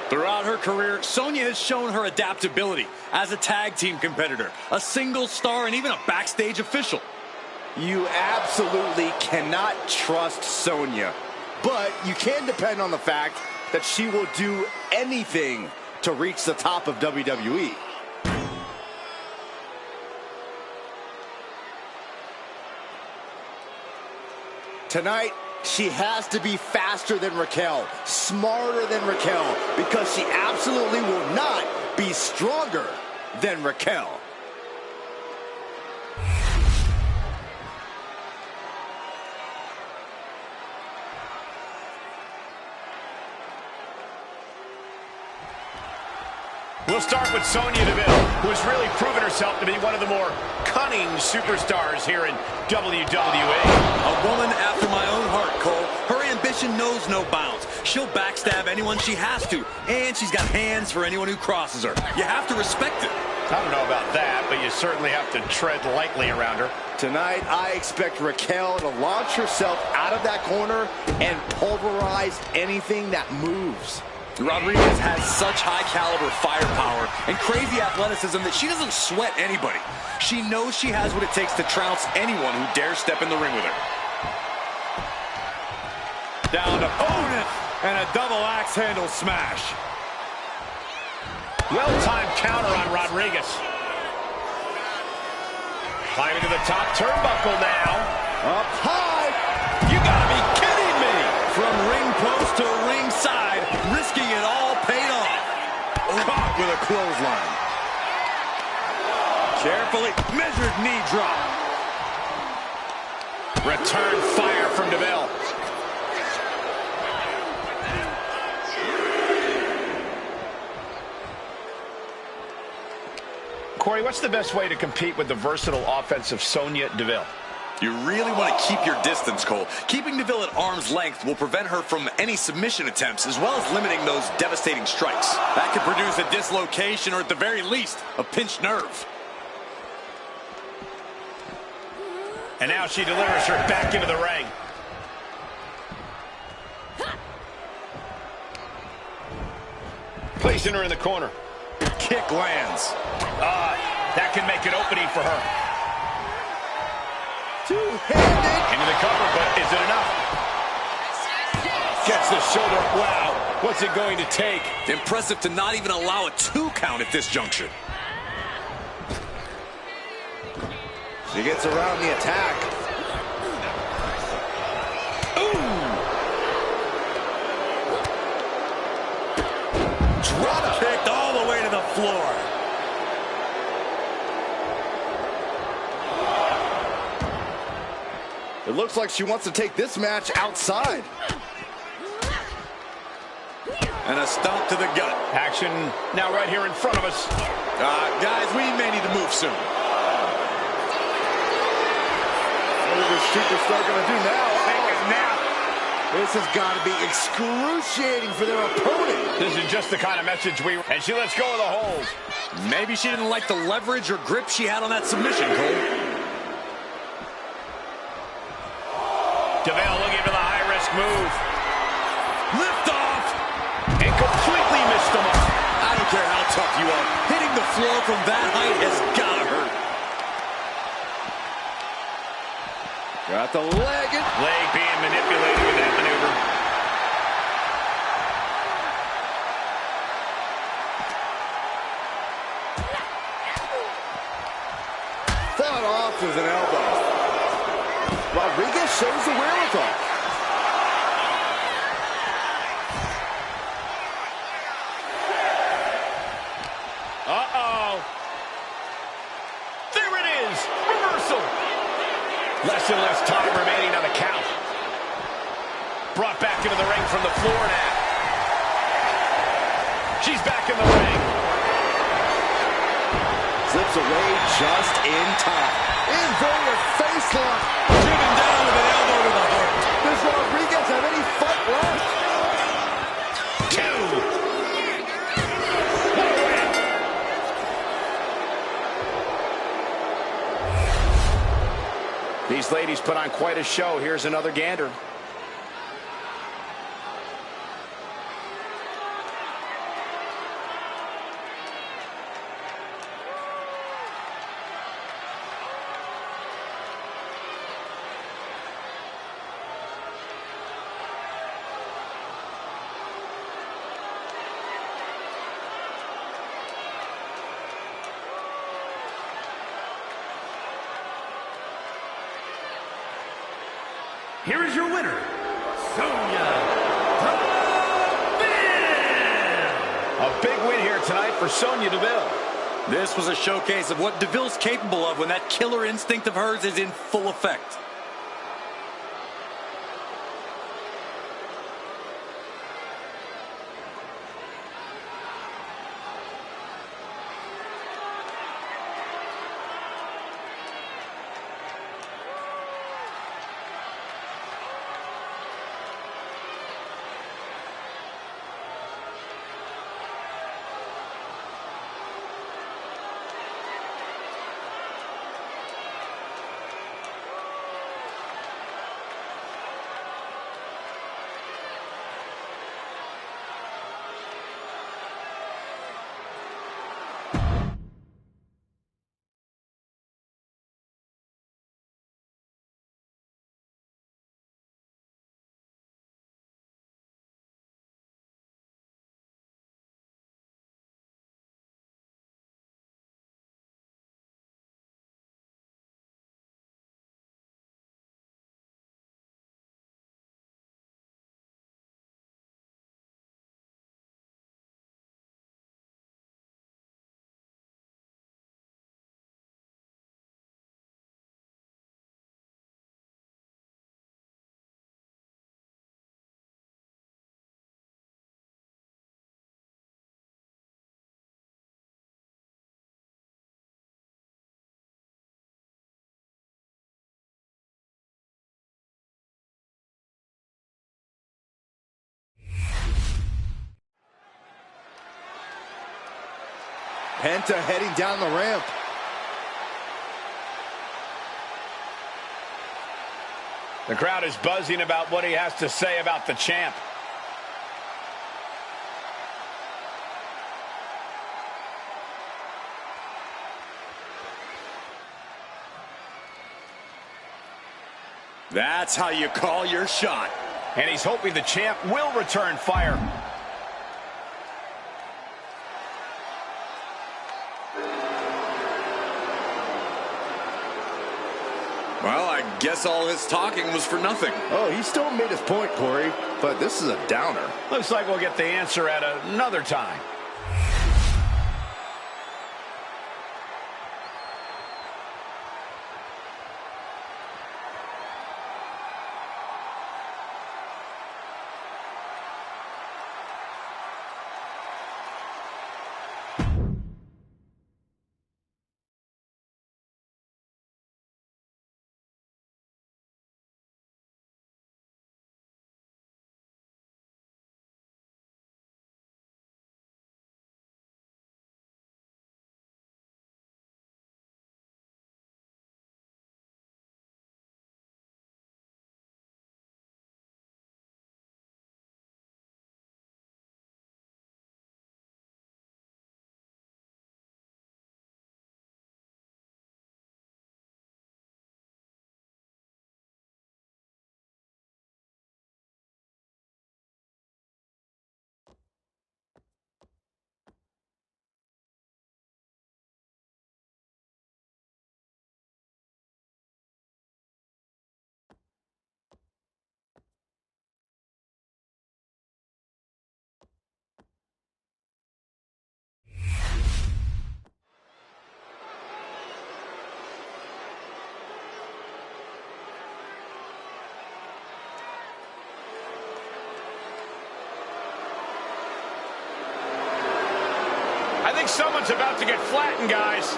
Throughout her career, Sonya has shown her adaptability as a tag team competitor, a single star, and even a backstage official. You absolutely cannot trust Sonya, but you can depend on the fact that she will do anything to reach the top of WWE. Tonight, she has to be faster than Raquel, smarter than Raquel, because she absolutely will not be stronger than Raquel. We'll start with Sonya Deville, who has really proven herself to be one of the more cunning superstars here in WWE. A woman after my own heart, Cole. Her ambition knows no bounds. She'll backstab anyone she has to, and she's got hands for anyone who crosses her. You have to respect it. I don't know about that, but you certainly have to tread lightly around her. Tonight, I expect Raquel to launch herself out of that corner and pulverize anything that moves. Rodriguez has such high-caliber firepower and crazy athleticism that she doesn't sweat anybody. She knows she has what it takes to trounce anyone who dares step in the ring with her. Down opponent and a double axe handle smash. Well-timed counter on Rodriguez. Climbing to the top turnbuckle now. Up high. You gotta be kidding me! From ring post to ringside, risking it all paid off. Caught with a clothesline. Carefully measured knee drop. Return fire from DeVille. Corey, what's the best way to compete with the versatile offense of Sonya Deville? You really want to keep your distance, Cole. Keeping Deville at arm's length will prevent her from any submission attempts, as well as limiting those devastating strikes. That could produce a dislocation, or at the very least, a pinched nerve. And now she delivers her back into the ring. Placing her in the corner. Kick lands. That can make an opening for her. Two-handed. Into the cover, but is it enough? Gets the shoulder. Wow, what's it going to take? Impressive to not even allow a 2 count at this juncture. She gets around the attack. Drop kicked all the way to the floor. It looks like she wants to take this match outside. And a stomp to the gut. Action now right here in front of us. Guys, we may need to move soon. What is this superstar going to do now? Take a nap. This has got to be excruciating for their opponent. This is just the kind of message we... And she lets go of the hold. Maybe she didn't like the leverage or grip she had on that submission, Cole. DeVille looking for the high-risk move. Lift off! And completely missed him up. I don't care how tough you are. Hitting the floor from that height has gotta hurt. Got the leg. Leg being manipulated with that maneuver. Fought off with an elbow. Rodriguez shows the wherewithal. Uh-oh. There it is. Reversal. Less and less time remaining on the count. Brought back into the ring from the floor now. She's back in the ring. Slips away just in time. Inverted face lock. Driven down with an elbow to the heart. Does Rodriguez have any fight left? 2. These ladies put on quite a show. Here's another gander. Here is your winner, Sonya Deville. A big win here tonight for Sonya Deville. This was a showcase of what Deville's capable of when that killer instinct of hers is in full effect. Penta heading down the ramp. The crowd is buzzing about what he has to say about the champ. That's how you call your shot. And he's hoping the champ will return fire. Well, I guess all his talking was for nothing. Oh, he still made his point, Corey, but this is a downer. Looks like we'll get the answer at another time. I think someone's about to get flattened, guys.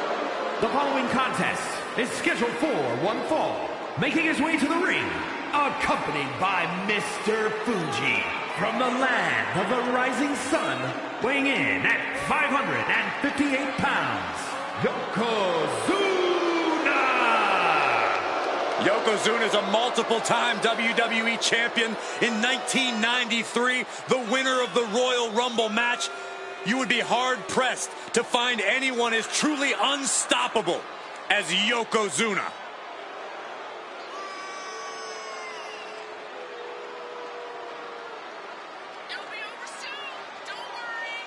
The following contest is scheduled for one fall. Making his way to the ring, accompanied by Mr. Fuji, from the land of the rising sun, weighing in at 558 pounds, Yokozuna! Yokozuna is a multiple-time WWE champion. In 1993, the winner of the Royal Rumble match. You would be hard-pressed to find anyone as truly unstoppable as Yokozuna. It'll be over soon. Don't worry.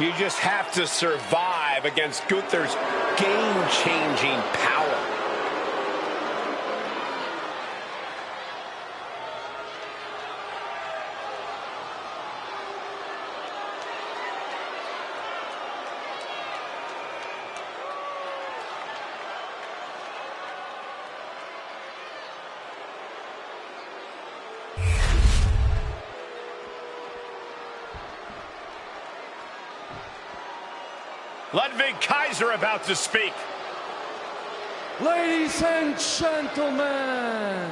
You just have to survive against Gunther's game-changing power. Ludwig Kaiser about to speak. Ladies and gentlemen,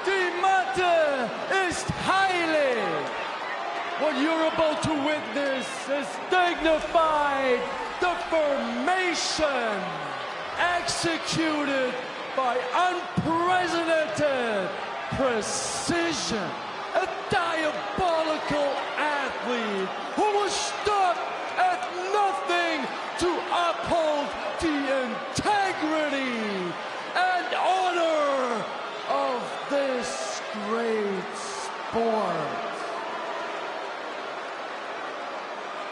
the matter is highly. What you're about to witness is dignified deformation executed by unprecedented precision. A diabolical athlete who will stop at nothing to uphold the integrity and honor of this great sport.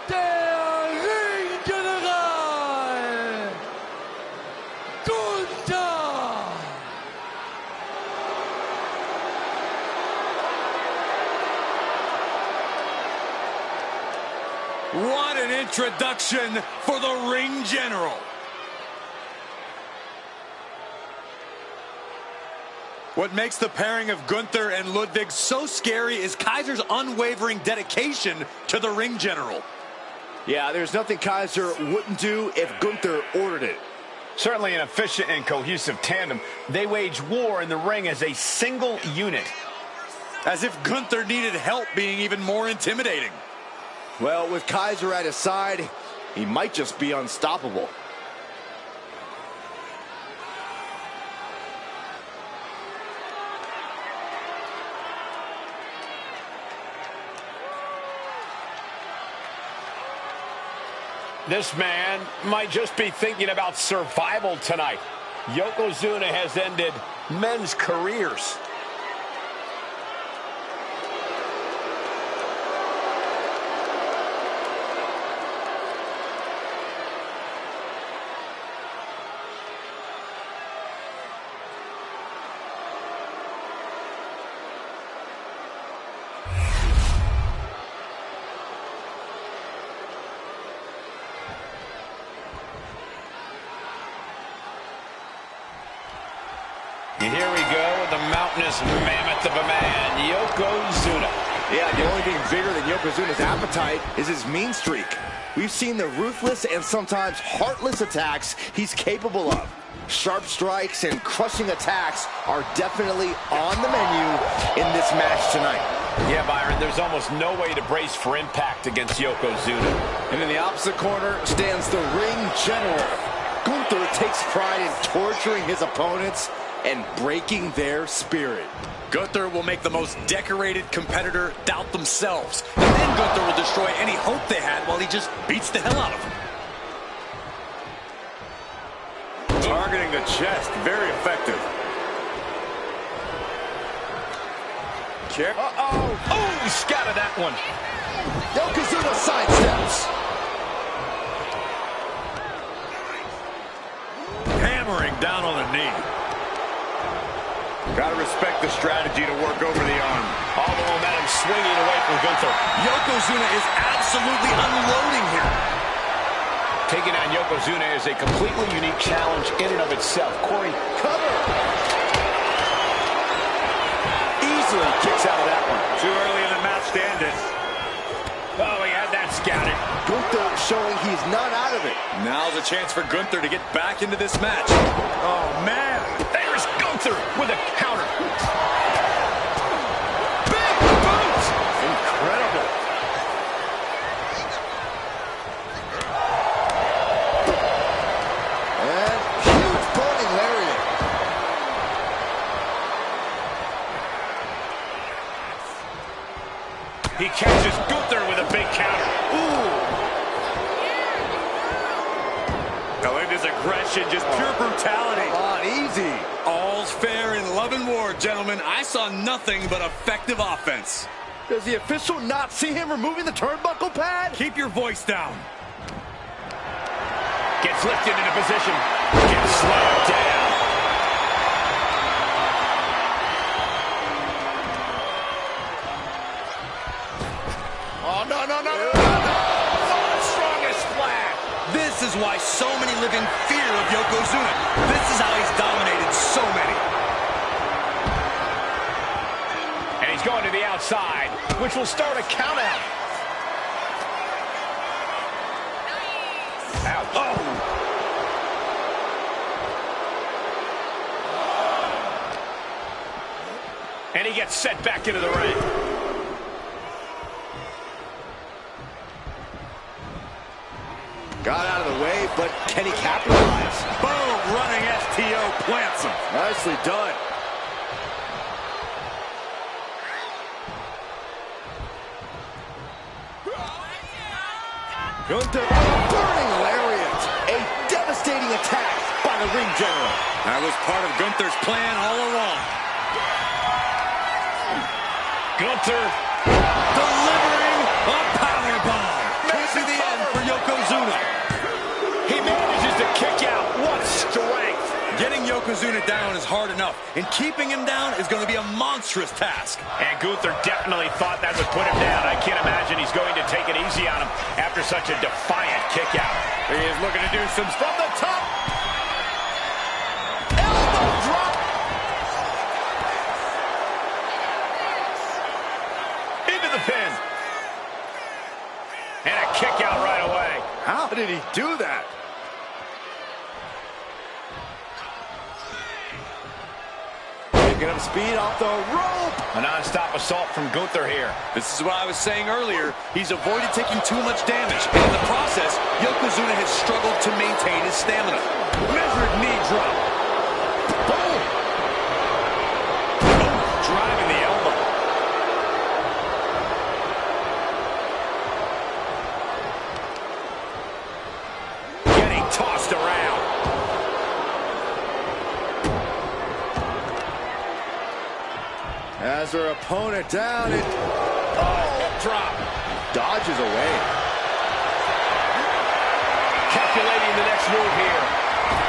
Der Ringgeneral Gunther. What an introduction for the Ring General. What makes the pairing of Gunther and Ludwig so scary is Kaiser's unwavering dedication to the Ring General. Yeah, there's nothing Kaiser wouldn't do if Gunther ordered it. Certainly an efficient and cohesive tandem. They wage war in the ring as a single unit. As if Gunther needed help being even more intimidating. Well, with Kaiser at his side, he might just be unstoppable. This man might just be thinking about survival tonight. Yokozuna has ended men's careers. And here we go with the mountainous mammoth of a man, Yokozuna. Yeah, the only thing bigger than Yokozuna's appetite is his mean streak. We've seen the ruthless and sometimes heartless attacks he's capable of. Sharp strikes and crushing attacks are definitely on the menu in this match tonight. Yeah, Byron, there's almost no way to brace for impact against Yokozuna. And in the opposite corner stands the ring general. Gunther takes pride in torturing his opponents and breaking their spirit. Gunther will make the most decorated competitor doubt themselves. And then Gunther will destroy any hope they had while he just beats the hell out of them. Targeting the chest, very effective. Kick. Uh-oh. Oh, scattered that one. Yokozuna sidesteps. Hammering down on the knee. Gotta respect the strategy to work over the arm. All the momentum swinging away from Gunther. Yokozuna is absolutely unloading here. Taking on Yokozuna is a completely unique challenge in and of itself. Corey, Cover. Easily kicks out of that one. Too early in the match to end it. oh, he had that scattered. Gunther showing he's not out of it. Now's a chance for Gunther to get back into this match. Oh, man. There's Gunther with a counter. Big boot! Incredible. And huge burning lariat. He catches Gunther with a big counter. His aggression, just pure brutality. Come on, easy. All's fair in love and war, gentlemen. I saw nothing but effective offense. Does the official not see him removing the turnbuckle pad? Keep your voice down. Gets lifted into position. Gets slammed down. Oh, no. This is why so many live in fear of Yokozuna. This is how he's dominated so many. And he's going to the outside, which will start a count out. Ouch. Oh! And he gets set back into the ring. Got out of the way, but can he capitalize? Boom, running STO plants him. Nicely done. Gunther, burning lariat. A devastating attack by the ring general. That was part of Gunther's plan all along. Gunther Delivering a powerbomb. Maybe the end for Yokozuna. He manages to kick out. What strength! Getting Yokozuna down is hard enough, and keeping him down is going to be a monstrous task. And Gunther definitely thought that would put him down. I can't imagine he's going to take it easy on him after such a defiant kick out. He is looking to do some from the top. Elbow drop. Into the pin. And a kick out right away. How did he do that? speed off the rope. A non-stop assault from Gunther here. This is what I was saying earlier. He's avoided taking too much damage. And in the process, Yokozuna has struggled to maintain his stamina. Measured knee drop. Boom! Driving the elbow. Getting tossed around. Has her opponent down and Drop. dodges away. Calculating the next move here.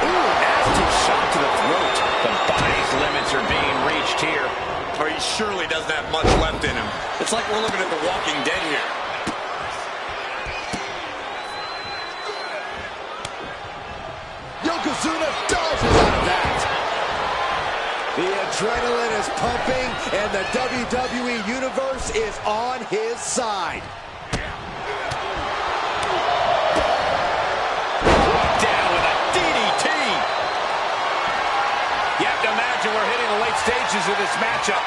Ooh, nasty shot to the throat. The body's limits are being reached here. Or he surely doesn't have much left in him. It's like we're looking at The Walking Dead here. Yokozuna dodges out of that. The adrenaline is pumping, and the WWE Universe is on his side. Down with a DDT. You have to imagine we're hitting the late stages of this matchup.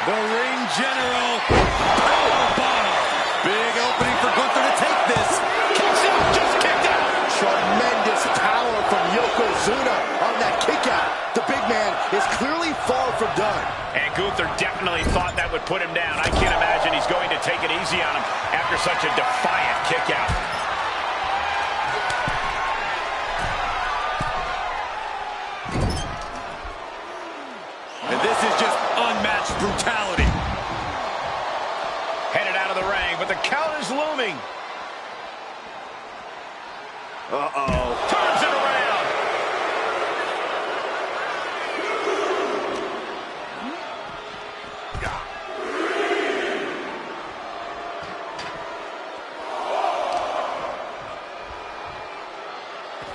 The ring general. Powerbomb. Big opening for Gunther to take this. Kicks out, just kicked out. Tremendous power from Yokozuna on that kick out. The big man is clearly far from done. And Gunther definitely thought that would put him down. I can't imagine he's going to take it easy on him after such a defiant kick out. And this is just unmatched brutality. Headed out of the ring, but the count is looming. Uh-oh. Turns it around.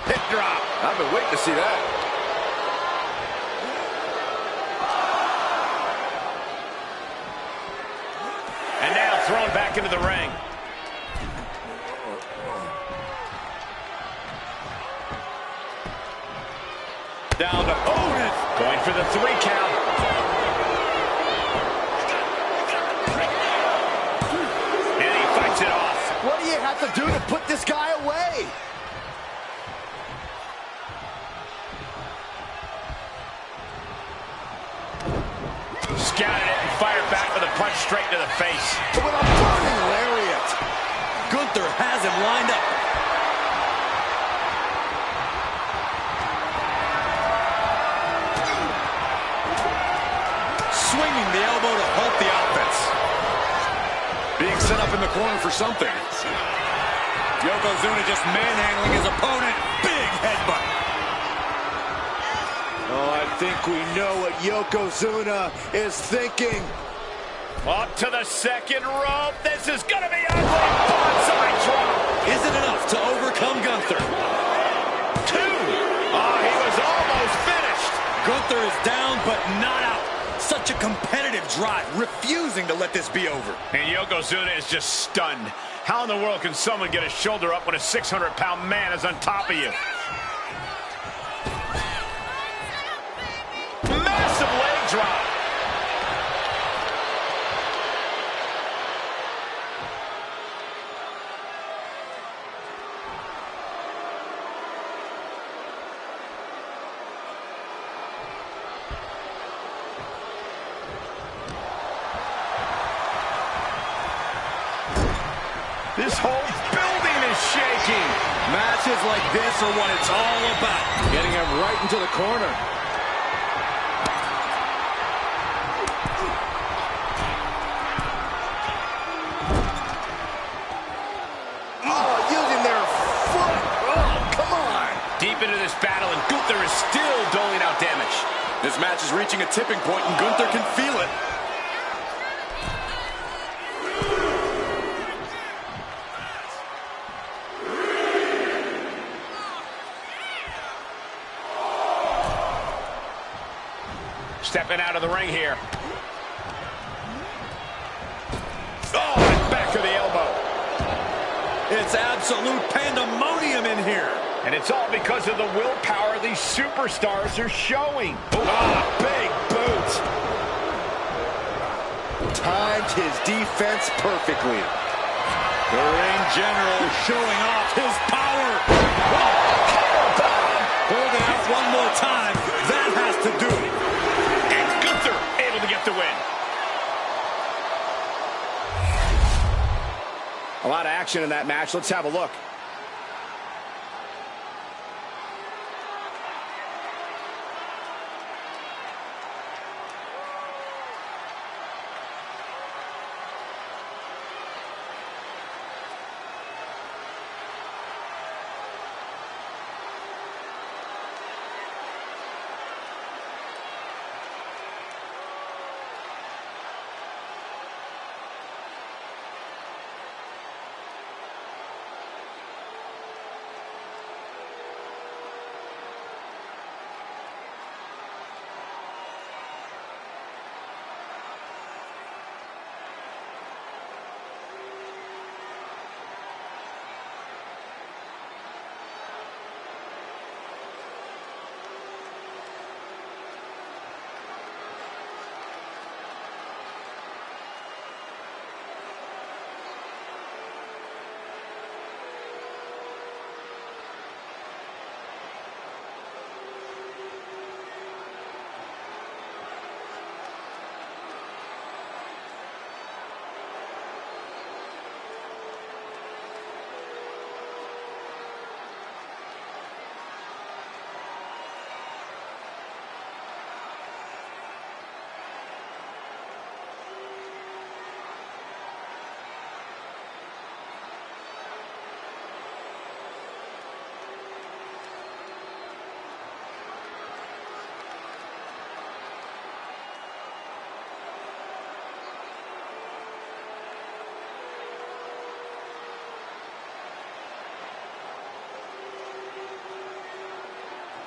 Hip drop. I've been waiting to see that. And now thrown back into the ring. Down to Otis. Going for the 3 count. And he fights it off. What do you have to do to put this guy away? Scouted it and fired back with a punch straight to the face. With a burning lariat. Gunther has him lined up. Swinging the elbow to halt the offense. Being set up in the corner for something. Yokozuna just manhandling his opponent. Big headbutt. Oh, I think we know what Yokozuna is thinking. Up to the second rope. This is going to be ugly. Bonsai drop. Is it enough to overcome Gunther? 2. Oh, he was almost finished. Gunther is down, but not out. Such a competitive drive, refusing to let this be over. And Yokozuna is just stunned. How in the world can someone get a shoulder up when a 600-pound man is on top of you? Massive leg drop. This whole building is shaking. Matches like this are what it's all about. Getting him right into the corner. Oh, using their foot. Oh, come on. Deep into this battle, and Gunther is still doling out damage. This match is reaching a tipping point, and Gunther can feel it. Stepping out of the ring here. Oh, and back to the elbow. It's absolute pandemonium in here. And it's all because of the willpower these superstars are showing. Big boots. Timed his defense perfectly. The ring general showing off his power. Hold it out one more time. That has to do it. And Gunther able to get the win. A lot of action in that match. Let's have a look.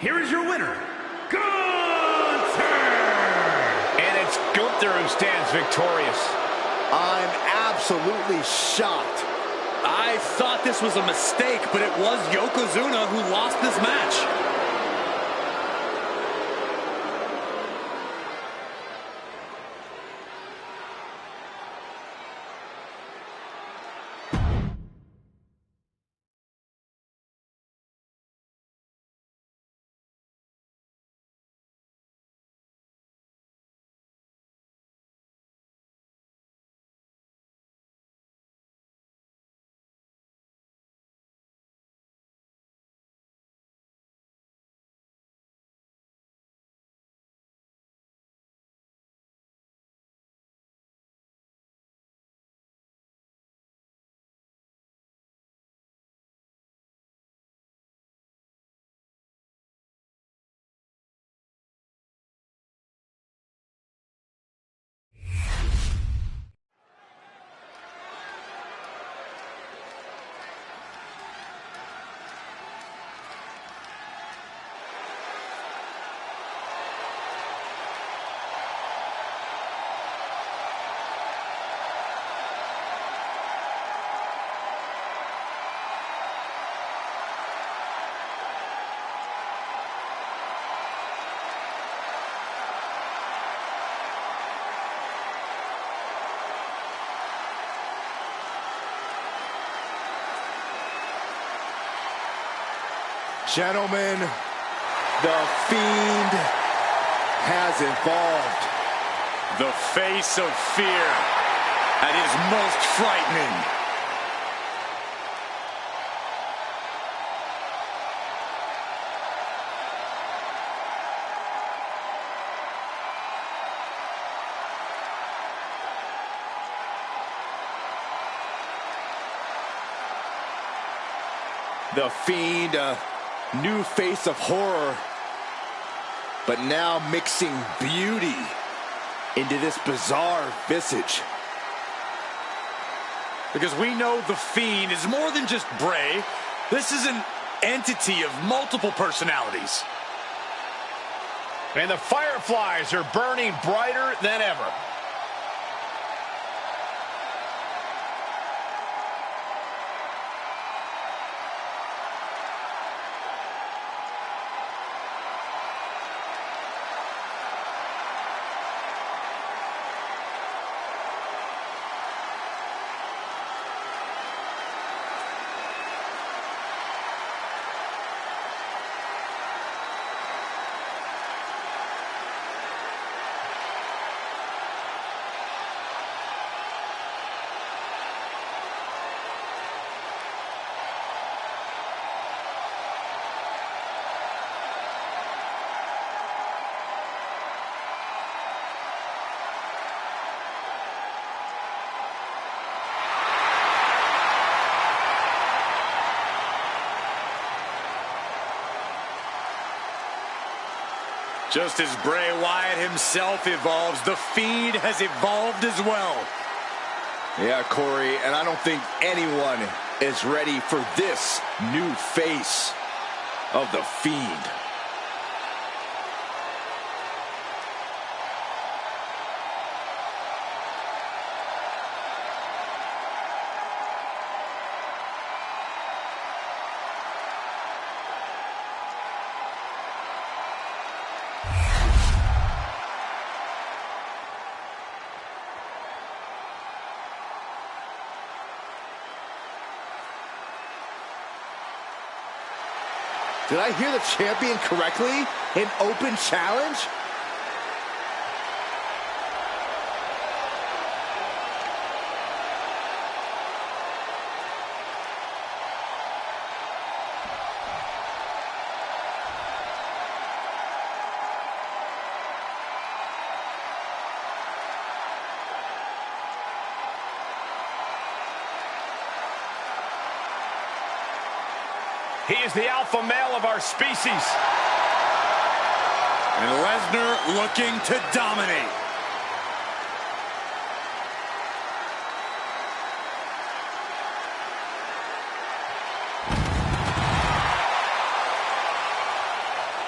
Here is your winner, Gunther! And it's Gunther who stands victorious. I'm absolutely shocked. I thought this was a mistake, but it was Yokozuna who lost this match. Gentlemen, the Fiend has evolved. The face of fear at his most frightening. The Fiend, a new face of horror, but now mixing beauty into this bizarre visage. Because we know the Fiend is more than just Bray. This is an entity of multiple personalities. And the fireflies are burning brighter than ever. Just as Bray Wyatt himself evolves, The Fiend has evolved as well. Yeah, Corey, and I don't think anyone is ready for this new face of The Fiend. Did I hear the champion correctly? An open challenge? He is the alpha male of our species. And Lesnar looking to dominate.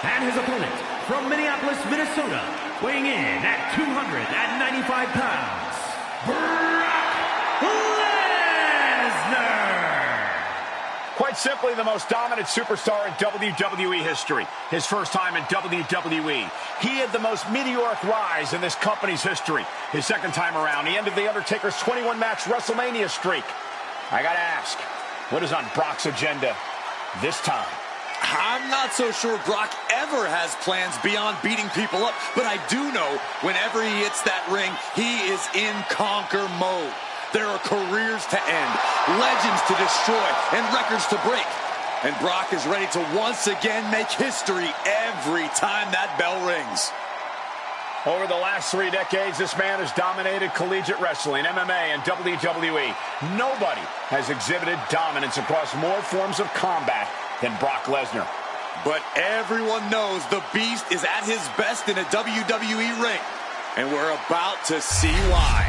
And his opponent from Minneapolis, Minnesota, weighing in at 295 pounds, Brock Lesnar. Quite simply, the most dominant superstar in WWE history. His first time in WWE. He had the most meteoric rise in this company's history. His second time around, he ended The Undertaker's 21-match WrestleMania streak. I gotta ask, what is on Brock's agenda this time? I'm not so sure Brock ever has plans beyond beating people up, but I do know whenever he hits that ring, he is in conquer mode. There are careers to end, legends to destroy, and records to break. And Brock is ready to once again make history every time that bell rings. Over the last 3 decades, this man has dominated collegiate wrestling, MMA, and WWE. Nobody has exhibited dominance across more forms of combat than Brock Lesnar. But everyone knows the Beast is at his best in a WWE ring. And we're about to see why.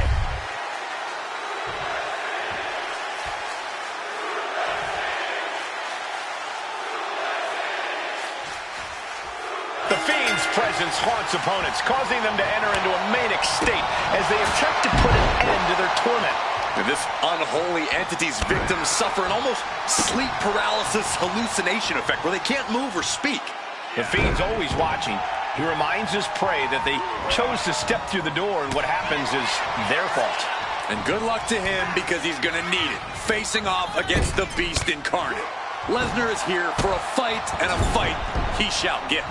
The Fiend's presence haunts opponents, causing them to enter into a manic state as they attempt to put an end to their torment. And this unholy entity's victims suffer an almost sleep paralysis hallucination effect where they can't move or speak. The Fiend's always watching. He reminds his prey that they chose to step through the door, and what happens is their fault. And good luck to him, because he's going to need it, facing off against the Beast incarnate. Lesnar is here for a fight, and a fight he shall get.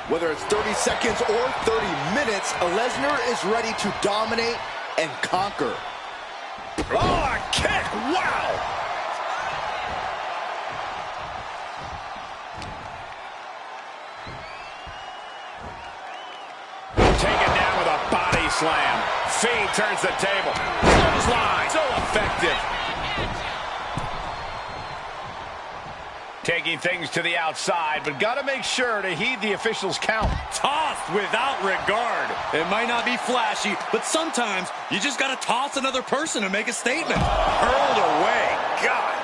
Whether it's 30 seconds or 30 minutes, Lesnar is ready to dominate and conquer. Oh, a kick! Wow! Taken down with a body slam. Fiend turns the table. Clothesline. So effective. Taking things to the outside, but got to make sure to heed the officials' count. Tossed without regard. It might not be flashy, but sometimes you just got to toss another person and make a statement. Hurled away. God.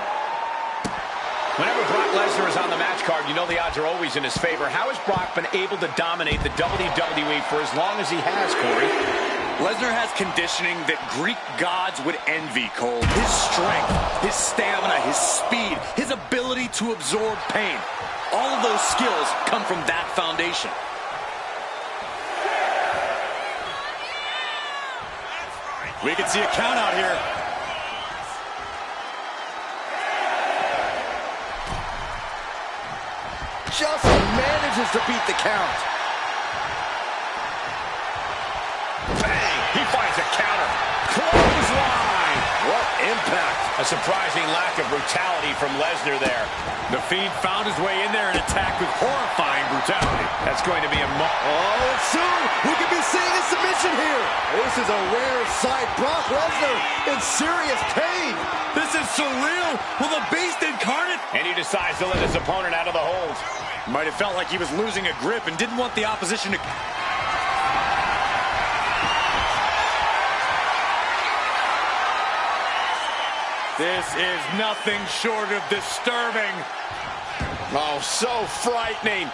Whenever Brock Lesnar is on the match card, you know the odds are always in his favor. How has Brock been able to dominate the WWE for as long as he has, Corey? Lesnar has conditioning that Greek gods would envy, Cole. His strength, his stamina, his speed, his ability to absorb pain. All of those skills come from that foundation. We can see a count out here. Just manages to beat the count. Bang! He finds a counter. Clothesline! What impact. A surprising lack of brutality from Lesnar there. The Fiend found his way in there and attacked with horrifying brutality. That's going to be a Oh, and soon we could be seeing a submission here. This is a rare sight. Brock Lesnar in serious pain. This is surreal. Will the Beast incarnate? And he decides to let his opponent out of the hold. Might have felt like he was losing a grip and didn't want the opposition to... This is nothing short of disturbing. Oh, so frightening.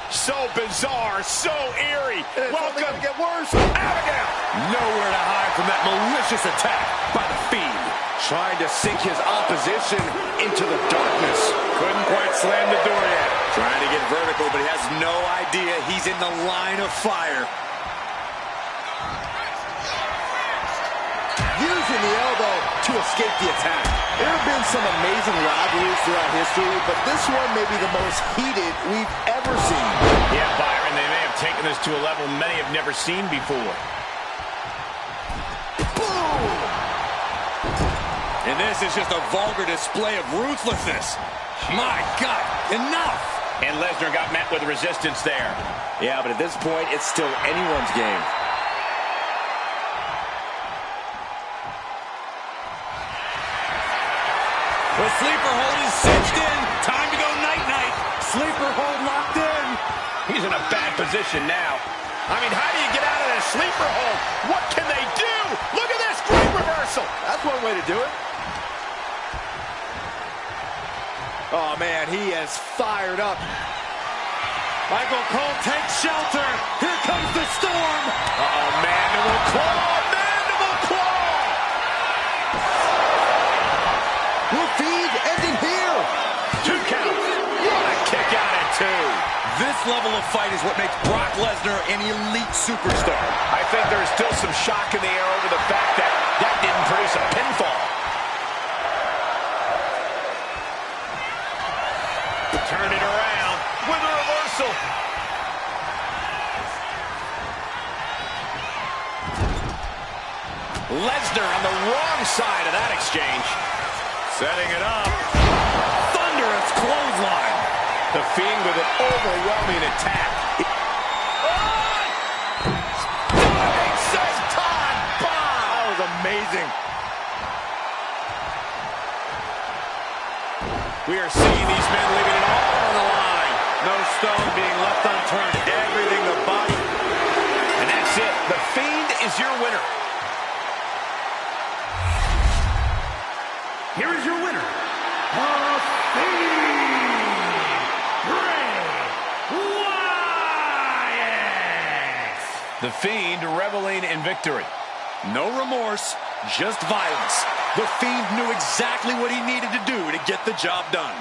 So bizarre. So eerie. Welcome. Get worse. Abigail. Nowhere to hide from that malicious attack by the Fiend. Trying to sink his opposition into the darkness. Couldn't quite slam the door yet. Trying to get vertical, but he has no idea he's in the line of fire. Using the elbow to escape the attack. There have been some amazing rivalries throughout history, but this one may be the most heated we've ever seen. Yeah, Byron, they may have taken this to a level many have never seen before. Boom! And this is just a vulgar display of ruthlessness. My God, enough! And Lesnar got met with resistance there. Yeah, but at this point, it's still anyone's game. The sleeper hold is cinched in. Time to go night-night. Sleeper hold locked in. He's in a bad position now. I mean, how do you get out of this sleeper hold? What can they do? Look at this great reversal. That's one way to do it. Oh, man, he is fired up. Michael Cole takes shelter. Here comes the storm. Uh-oh, mandible claw, mandible claw. Will Fiend ending here? 2 counts. What a kick out at 2. This level of fight is what makes Brock Lesnar an elite superstar. I think there's still some shock in the air over the fact that that didn't produce a pinfall. Turn it around with a reversal. Lesnar on the wrong side of that exchange. Setting it up. Thunderous clothesline. The Fiend with an overwhelming attack. Diving senton bomb. That was amazing. We are seeing these men leaving it all on the line. No stone being left unturned. Everything the body. And that's it. The Fiend is your winner. Here is your winner, The Fiend, Bray Wyatt. The Fiend reveling in victory. No remorse, just violence. The Fiend knew exactly what he needed to do to get the job done.